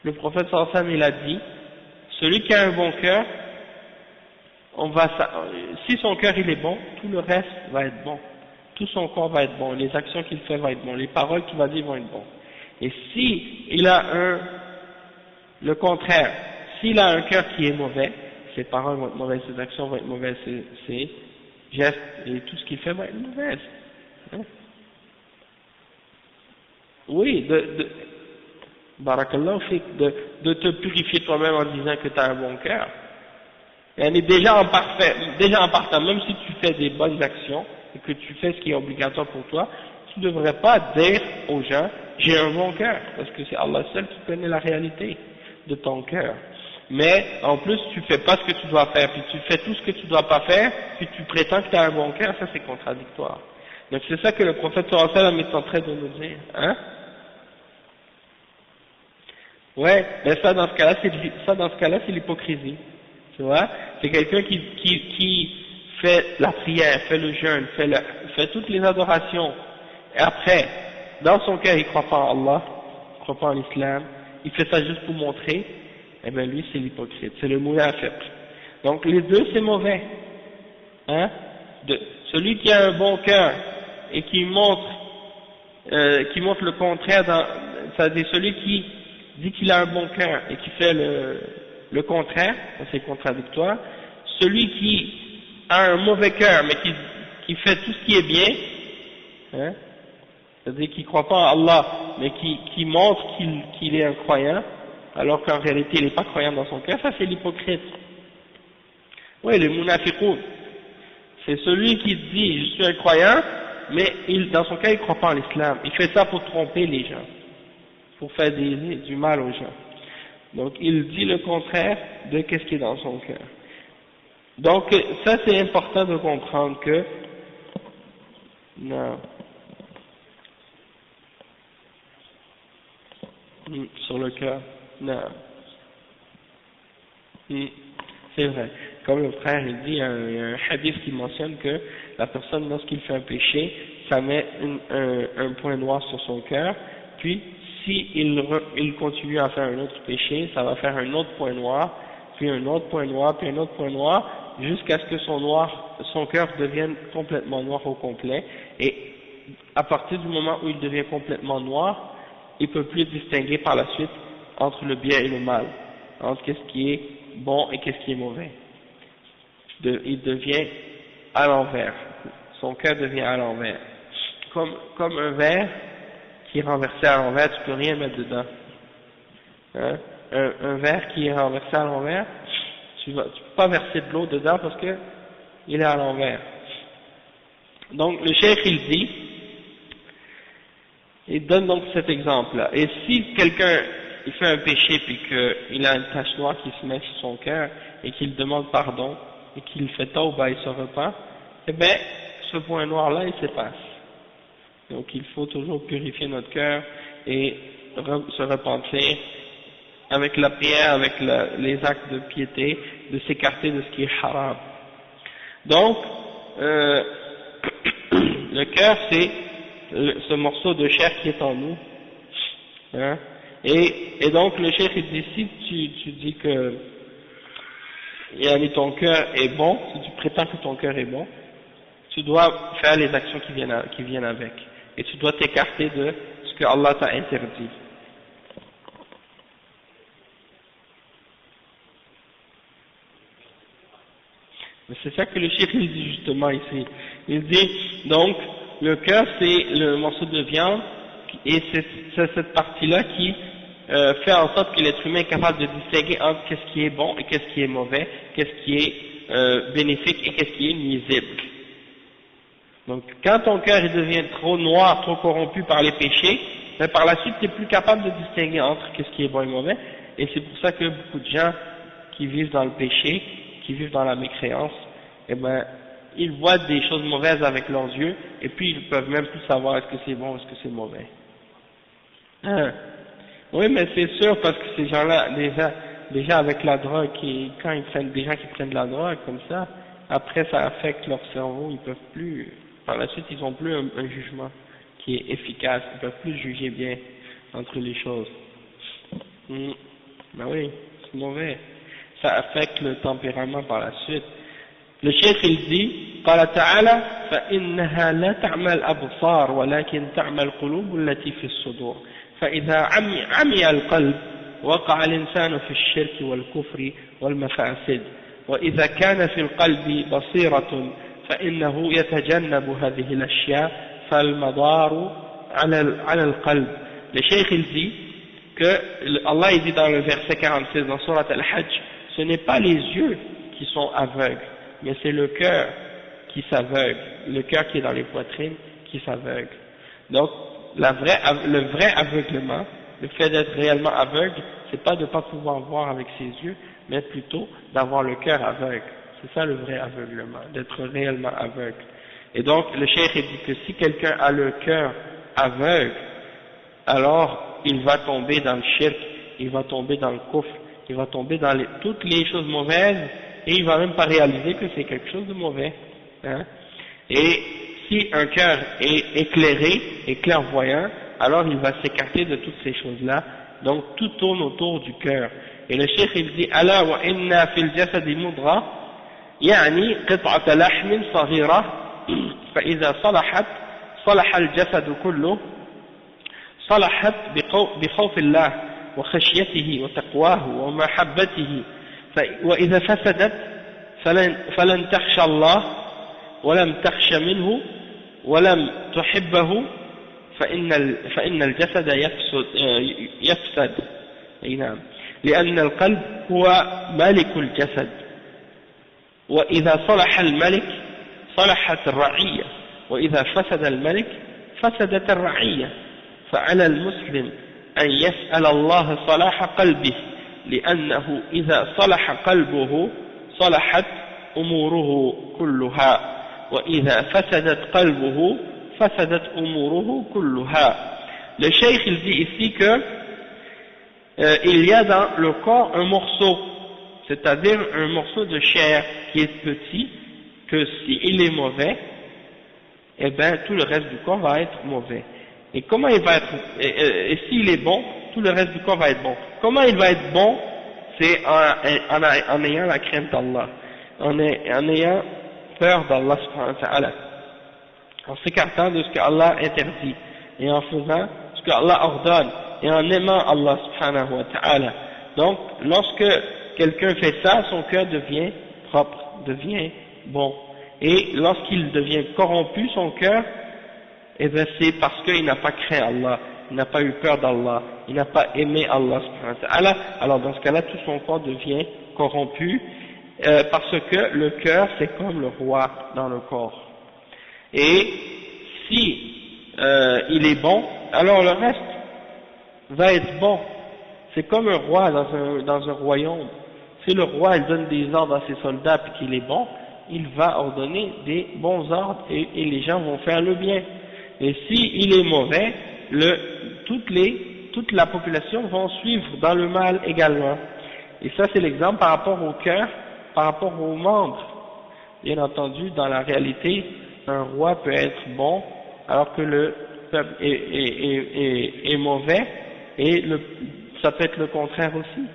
Le prophète sallallahu alayhi wa sallam il a dit, celui qui a un bon cœur, si son cœur il est bon, tout le reste va être bon, tout son corps va être bon, les actions qu'il fait vont être bon, les paroles qu'il va dire vont être bon. Et si il a le contraire, s'il a un cœur qui est mauvais, ses paroles vont être mauvaises, ses actions vont être mauvaises, ses gestes et tout ce qu'il fait va être mauvais. Hein? Oui, Barakallahu fik, de te purifier toi-même en disant que tu as un bon cœur. Elle est déjà en partant, même si tu fais des bonnes actions et que tu fais ce qui est obligatoire pour toi, tu ne devrais pas dire aux gens j'ai un bon cœur, parce que c'est Allah seul qui connaît la réalité de ton cœur. Mais en plus tu fais pas ce que tu dois faire, puis tu fais tout ce que tu dois pas faire, puis tu prétends que tu as un bon cœur, ça c'est contradictoire. Donc c'est ça que le prophète sallallahu alayhi wa sallam est en train de nous dire, hein? Ouais, mais ça dans ce cas-là c'est l'hypocrisie. Tu vois, c'est quelqu'un qui fait la prière, fait le jeûne, fait toutes les adorations, et après, dans son cœur, il croit pas en Allah, il croit pas en l'islam, il fait ça juste pour montrer, eh bien lui c'est l'hypocrite, c'est le munafiq. Donc les deux c'est mauvais, hein, celui qui a un bon cœur et qui montre le contraire, c'est-à-dire celui qui dit qu'il a un bon cœur et qui fait le contraire, c'est contradictoire. Celui qui a un mauvais cœur mais qui fait tout ce qui est bien, hein, c'est-à-dire qui ne croit pas en Allah mais qui montre qu'il est un croyant alors qu'en réalité il n'est pas croyant dans son cœur, ça c'est l'hypocrite. Oui, le munafiqoun, c'est celui qui dit je suis un croyant mais dans son cœur il ne croit pas en l'islam, il fait ça pour tromper les gens, pour faire du mal aux gens. Donc il dit le contraire de ce qui est dans son cœur. Donc ça c'est important de comprendre que non, sur le cœur, non, c'est vrai. Comme le frère il dit, il y a un hadith qui mentionne que la personne lorsqu'il fait un péché, ça met un point noir sur son cœur, puis si il continue à faire un autre péché, ça va faire un autre point noir, puis un autre point noir, puis un autre point noir, jusqu'à ce que son cœur devienne complètement noir au complet, et à partir du moment où il devient complètement noir, il ne peut plus distinguer par la suite entre le bien et le mal, entre qu'est-ce qui est bon et qu'est-ce qui est mauvais. Il devient à l'envers, son cœur devient à l'envers, comme un verre qui est renversé à l'envers, tu peux rien mettre dedans. Hein? Un verre qui est renversé à l'envers, tu peux pas verser de l'eau dedans parce que il est à l'envers. Donc le cheikh il donne donc cet exemple-là. Et si quelqu'un il fait un péché puis qu'il a une tache noire qui se met sur son cœur et qu'il demande pardon et qu'il fait tauba, il se repent, eh bien ce point noir-là il s'efface. Donc il faut toujours purifier notre cœur et se repentir avec la prière, avec les actes de piété, de s'écarter de ce qui est haram. Donc, le cœur c'est ce morceau de chair qui est en nous. Hein? Et donc le cheikh il dit, si tu dis que ton cœur est bon, si tu prétends que ton cœur est bon, tu dois faire les actions qui viennent avec. Et tu dois t'écarter de ce que Allah t'a interdit. Mais c'est ça que le cheikh il dit justement ici. Il dit, donc, le cœur c'est le morceau de viande, et c'est cette partie-là qui fait en sorte que l'être humain est capable de distinguer entre qu'est-ce qui est bon et qu'est-ce qui est mauvais, qu'est-ce qui est bénéfique et qu'est-ce qui est nuisible. Donc, quand ton cœur il devient trop noir, trop corrompu par les péchés, ben, par la suite, tu n'es plus capable de distinguer entre ce qui est bon et mauvais, et c'est pour ça que beaucoup de gens qui vivent dans le péché, qui vivent dans la mécréance, eh ben, ils voient des choses mauvaises avec leurs yeux, et puis ils peuvent même plus savoir est-ce que c'est bon ou est-ce que c'est mauvais. Hein? Oui, mais c'est sûr, parce que ces gens-là, déjà avec la drogue, quand ils prennent des gens qui prennent de la drogue comme ça, après ça affecte leur cerveau, ils peuvent plus, par la suite ils n'ont plus un jugement qui est efficace, ils peuvent plus juger bien entre les choses. Ben oui, c'est mauvais. Ça affecte le tempérament par la suite. Le cheikh il dit, قال تعالى فإنها لا تعمى الأبصار ولكن تعمى القلوب التي في الصدور فإذا عمي القلب وقع الإنسان في الشرك والكفر والمفاسد وإذا كان في القلب بصيرة فإنه يتجنب هذه الأشياء فالمضار على القلب. Le cheikh il dit que Allah il dit dans le verset 46 dans Surat Al-Hajj, ce n'est pas les yeux qui sont aveugles, mais c'est le cœur qui s'aveugle, le cœur qui est dans les poitrines qui s'aveugle. Donc le vrai aveuglement, le fait d'être réellement aveugle, c'est pas de ne pas pouvoir voir avec ses yeux, mais plutôt d'avoir le cœur aveugle. C'est ça le vrai aveuglement, d'être réellement aveugle. Et donc le cheikh dit que si quelqu'un a le cœur aveugle, alors il va tomber dans le shirk, il va tomber dans le kufr, il va tomber dans toutes les choses mauvaises, et il va même pas réaliser que c'est quelque chose de mauvais. Hein. Et si un cœur est éclairé et clairvoyant, alors il va s'écarter de toutes ces choses-là. Donc tout tourne autour du cœur. Et le cheikh il dit ala wa inna fil jasadi mudra يعني قطعة لحم صغيرة فإذا صلحت صلح الجسد كله صلحت بخوف الله وخشيته وتقواه ومحبته وإذا فسدت فلن تخشى الله ولم تخش منه ولم تحبه فإن الجسد يفسد نعم لأن القلب هو مالك الجسد وإذا صلح الملك صلحت الرعية وإذا فسد الملك فسدت الرعية فعلى المسلم أن يسأل الله صلاح قلبه لأنه إذا صلح قلبه صلحت أموره كلها وإذا فسدت قلبه فسدت أموره كلها. Le cheikh il dit ici que il y a dans le corps un morceau, c'est-à-dire un morceau de chair qui est petit, que s'il est mauvais, eh bien tout le reste du corps va être mauvais. Et comment il va être, et s'il est bon, tout le reste du corps va être bon. Comment il va être bon? C'est en ayant la crainte d'Allah, en ayant peur d'Allah subhanahu wa ta'ala, en s'écartant de ce qu'Allah interdit, et en faisant ce qu'Allah ordonne, et en aimant Allah subhanahu wa ta'ala. Donc, lorsque quelqu'un fait ça, son cœur devient propre, devient bon. Et lorsqu'il devient corrompu, son cœur, eh bien c'est parce qu'il n'a pas craint Allah, il n'a pas eu peur d'Allah, il n'a pas aimé Allah subhanahu wa ta'ala. Alors dans ce cas-là, tout son corps devient corrompu, parce que le cœur c'est comme le roi dans le corps. Et si il est bon, alors le reste va être bon. C'est comme un roi dans un royaume. Si le roi il donne des ordres à ses soldats puis qu'il est bon, il va ordonner des bons ordres et les gens vont faire le bien. Et si il est mauvais, toute la population vont suivre dans le mal également. Et ça c'est l'exemple par rapport au cœur, par rapport aux membres. Bien entendu, dans la réalité, un roi peut être bon alors que le peuple est mauvais, et ça peut être le contraire aussi.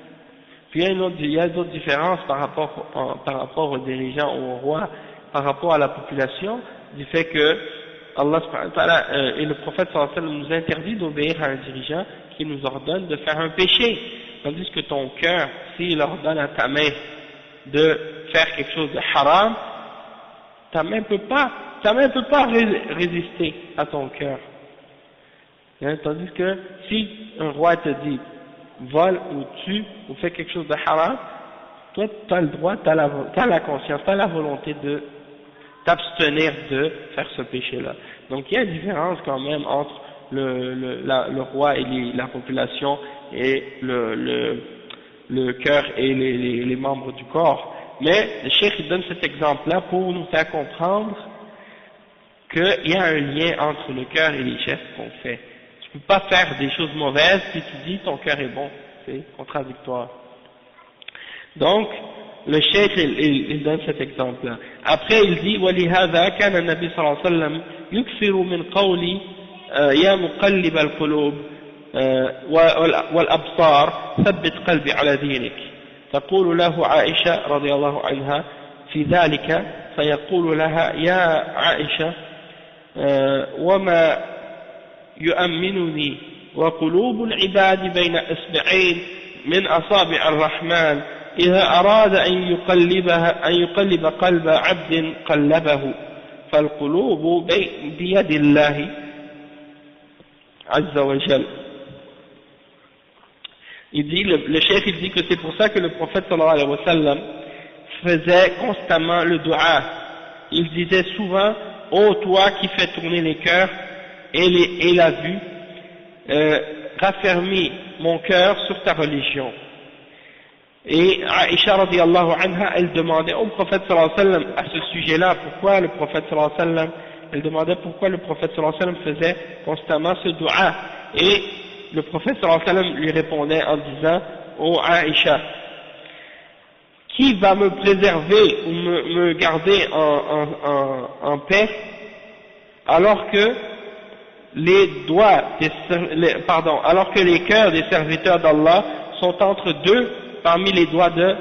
Puis il y a d'autres différences par rapport aux dirigeants ou au roi, par rapport à la population, du fait que Allah subhanahu wa ta'ala et le prophète sallallahu alayhi wa sallam nous interdit d'obéir à un dirigeant qui nous ordonne de faire un péché, tandis que ton cœur, s'il ordonne à ta main de faire quelque chose de haram, ta main peut pas résister à ton cœur. Tandis que si un roi te dit vole ou tue ou fait quelque chose de haram, toi tu as le droit, tu as la conscience, tu as la volonté de t'abstenir de faire ce péché-là. Donc il y a une différence quand même entre le roi et la population et le cœur et les membres du corps. Mais le cheikh donne cet exemple-là pour nous faire comprendre qu'il y a un lien entre le cœur et les gestes qu'on fait. Tu peux pas faire des choses mauvaises si tu dis ton cœur est bon, c'est contradictoire. Donc, le cheikh il donne cet exemple-là. Après il dit وَلِهَذَا كَانَ النَّبِي صلى الله عليه وسلم يكثر من قول يا مقلب القلوب والأبصار ثبت قلبي على دينك تقول له عائشة رضي الله عنها في ذلك فيقول لها يا عائشة وما يؤمنني وقلوب العباد بين إصبعين من أصابع الرحمن إذا أراد أن يقلب قلب عبد قلبه فالقلوب بيد الله عز وجل. Il dit, le cheikh il dit que c'est pour ça que le prophète sallallahu alayhi wa sallam faisait constamment le dua. Il disait souvent, ô toi qui fais tourner les cœurs et la vue, raffermis mon cœur sur ta religion. Et Aïcha radiallahu anha, elle demandait au prophète sallallahu alayhi wa sallam à ce sujet-là, pourquoi le prophète sallallahu alayhi wa sallam, elle demandait pourquoi le prophète sallallahu alayhi wa sallam faisait constamment ce dua. Et le prophète sallallahu alayhi wa sallam lui répondait en disant, ô Aïcha, qui va me préserver ou me garder en paix alors que alors que les cœurs des serviteurs d'Allah sont entre deux parmi les doigts de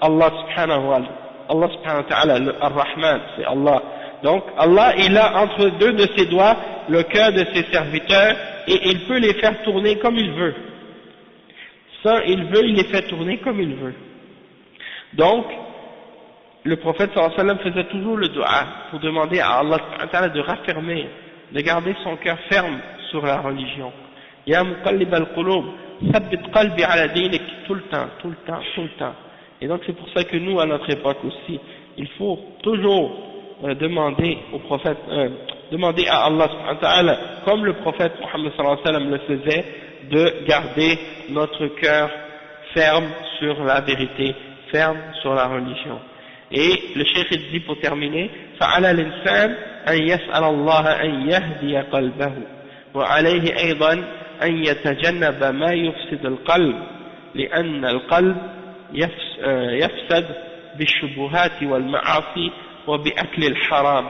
Allah subhanahu wa ta'ala, le Ar-Rahman, c'est Allah. Donc Allah, il a entre deux de ses doigts le cœur de ses serviteurs et il peut les faire tourner comme il veut. Ça, il les fait tourner comme il veut. Donc, le prophète sallallahu alayhi wa sallam faisait toujours le dua pour demander à Allah subhanahu wa ta'ala de raffermer, de garder son cœur ferme sur la religion. Ya muqallib al-qulub, thabbit qalbi ala dinik, tout le temps. Et donc c'est pour ça que nous, à notre époque aussi, il faut toujours demander au prophète, demander à Allah subhanahu wa ta'ala, comme le prophète Muhammad sallallahu alayhi wa sallam le faisait, de garder notre cœur ferme sur la vérité, ferme sur la religion. Et le cheikh dit pour terminer, فعلى الإنسان أن يسأل الله أن يهدي قلبه وعليه أيضا أن يتجنب ما يفسد القلب لأن القلب يفسد بالشبهات والمعاصي وبأكل الحرام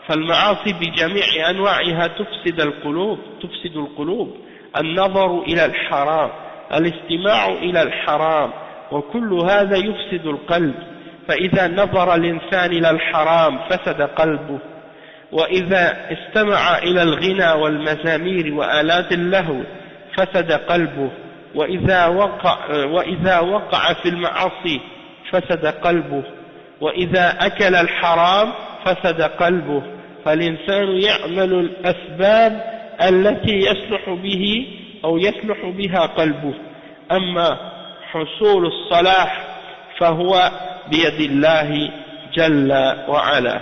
فالمعاصي بجميع أنواعها تفسد القلوب النظر إلى الحرام الاستماع إلى الحرام وكل هذا يفسد القلب فإذا نظر الإنسان إلى الحرام فسد قلبه وإذا استمع إلى الغنى والمزامير وآلات اللهو فسد قلبه وإذا وقع في المعاصي فسد قلبه وإذا أكل الحرام فسد قلبه فالإنسان يعمل الأسباب التي يصلح بها قلبه أما حصول الصلاح فهو بيد الله جل وعلا.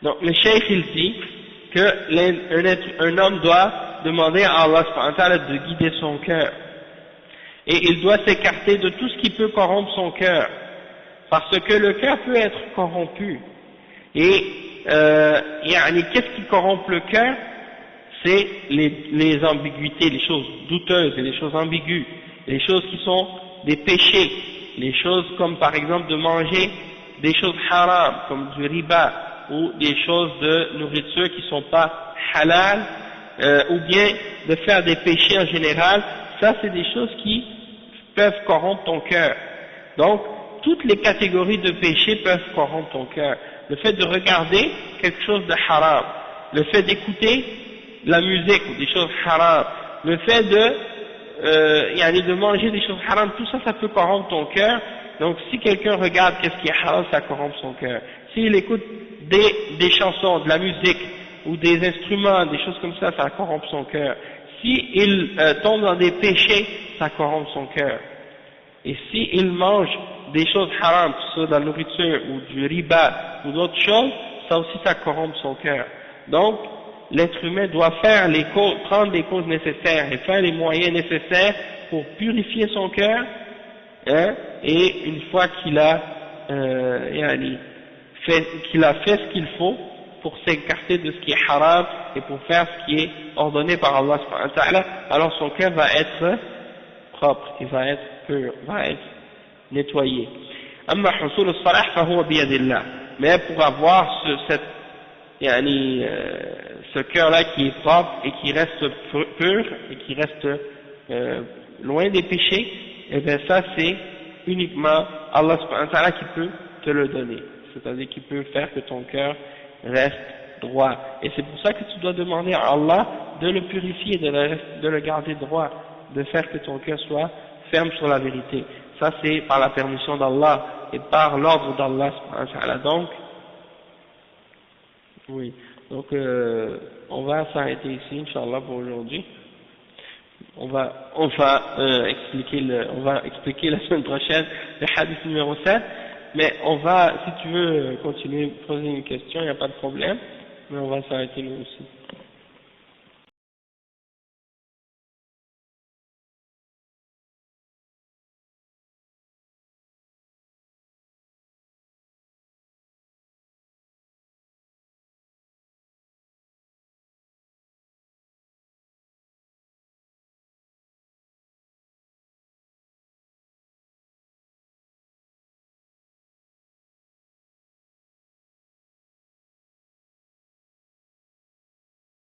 Donc le cheikh il dit que un homme doit demander à Allah subhanahu wa ta'ala de guider son cœur et il doit s'écarter de tout ce qui peut corrompre son cœur parce que le cœur peut être corrompu et qu'est-ce qui corrompt le cœur? C'est les ambiguïtés, les choses douteuses et les choses ambiguës, les choses qui sont des péchés, les choses comme par exemple de manger des choses haram comme du riba ou des choses de nourriture qui ne sont pas halal ou bien de faire des péchés en général, ça c'est des choses qui peuvent corrompre ton cœur. Donc toutes les catégories de péchés peuvent corrompre ton cœur. Le fait de regarder quelque chose de haram, le fait d'écouter la musique ou des choses haram, le fait de manger des choses haram, tout ça, ça peut corrompre ton cœur. Donc si quelqu'un regarde qu'est-ce qui est haram, ça corrompt son cœur. S'il écoute des chansons, de la musique ou des instruments, des choses comme ça, ça corrompt son cœur. S'il tombe dans des péchés, ça corrompt son cœur. Et s'il mange des choses haram, que ce soit de la nourriture ou du riba ou d'autres choses, ça aussi ça corrompt son cœur. Donc l'être humain doit prendre les causes nécessaires et faire les moyens nécessaires pour purifier son cœur, et une fois qu'il a fait ce qu'il faut pour s'écarter de ce qui est haram et pour faire ce qui est ordonné par Allah subhanahu wa ta'ala, alors son cœur va être propre, il va être pur, va être nettoyé. Amma husul as-salah fa huwa bi yadillah. Mais pour avoir ce cœur-là qui est propre et qui reste pur et qui reste loin des péchés, et bien ça c'est uniquement Allah subhanahu wa ta'ala qui peut te le donner, c'est-à-dire qui peut faire que ton cœur reste droit. Et c'est pour ça que tu dois demander à Allah de le purifier, de le garder droit, de faire que ton cœur soit ferme sur la vérité. Ça c'est par la permission d'Allah et par l'ordre d'Allah subhanahu wa ta'ala. Donc, oui, donc on va s'arrêter ici, Inch'Allah, pour aujourd'hui. On va expliquer la semaine prochaine le hadith numéro 7, mais on va, si tu veux continuer, poser une question, il n'y a pas de problème, mais on va s'arrêter nous aussi.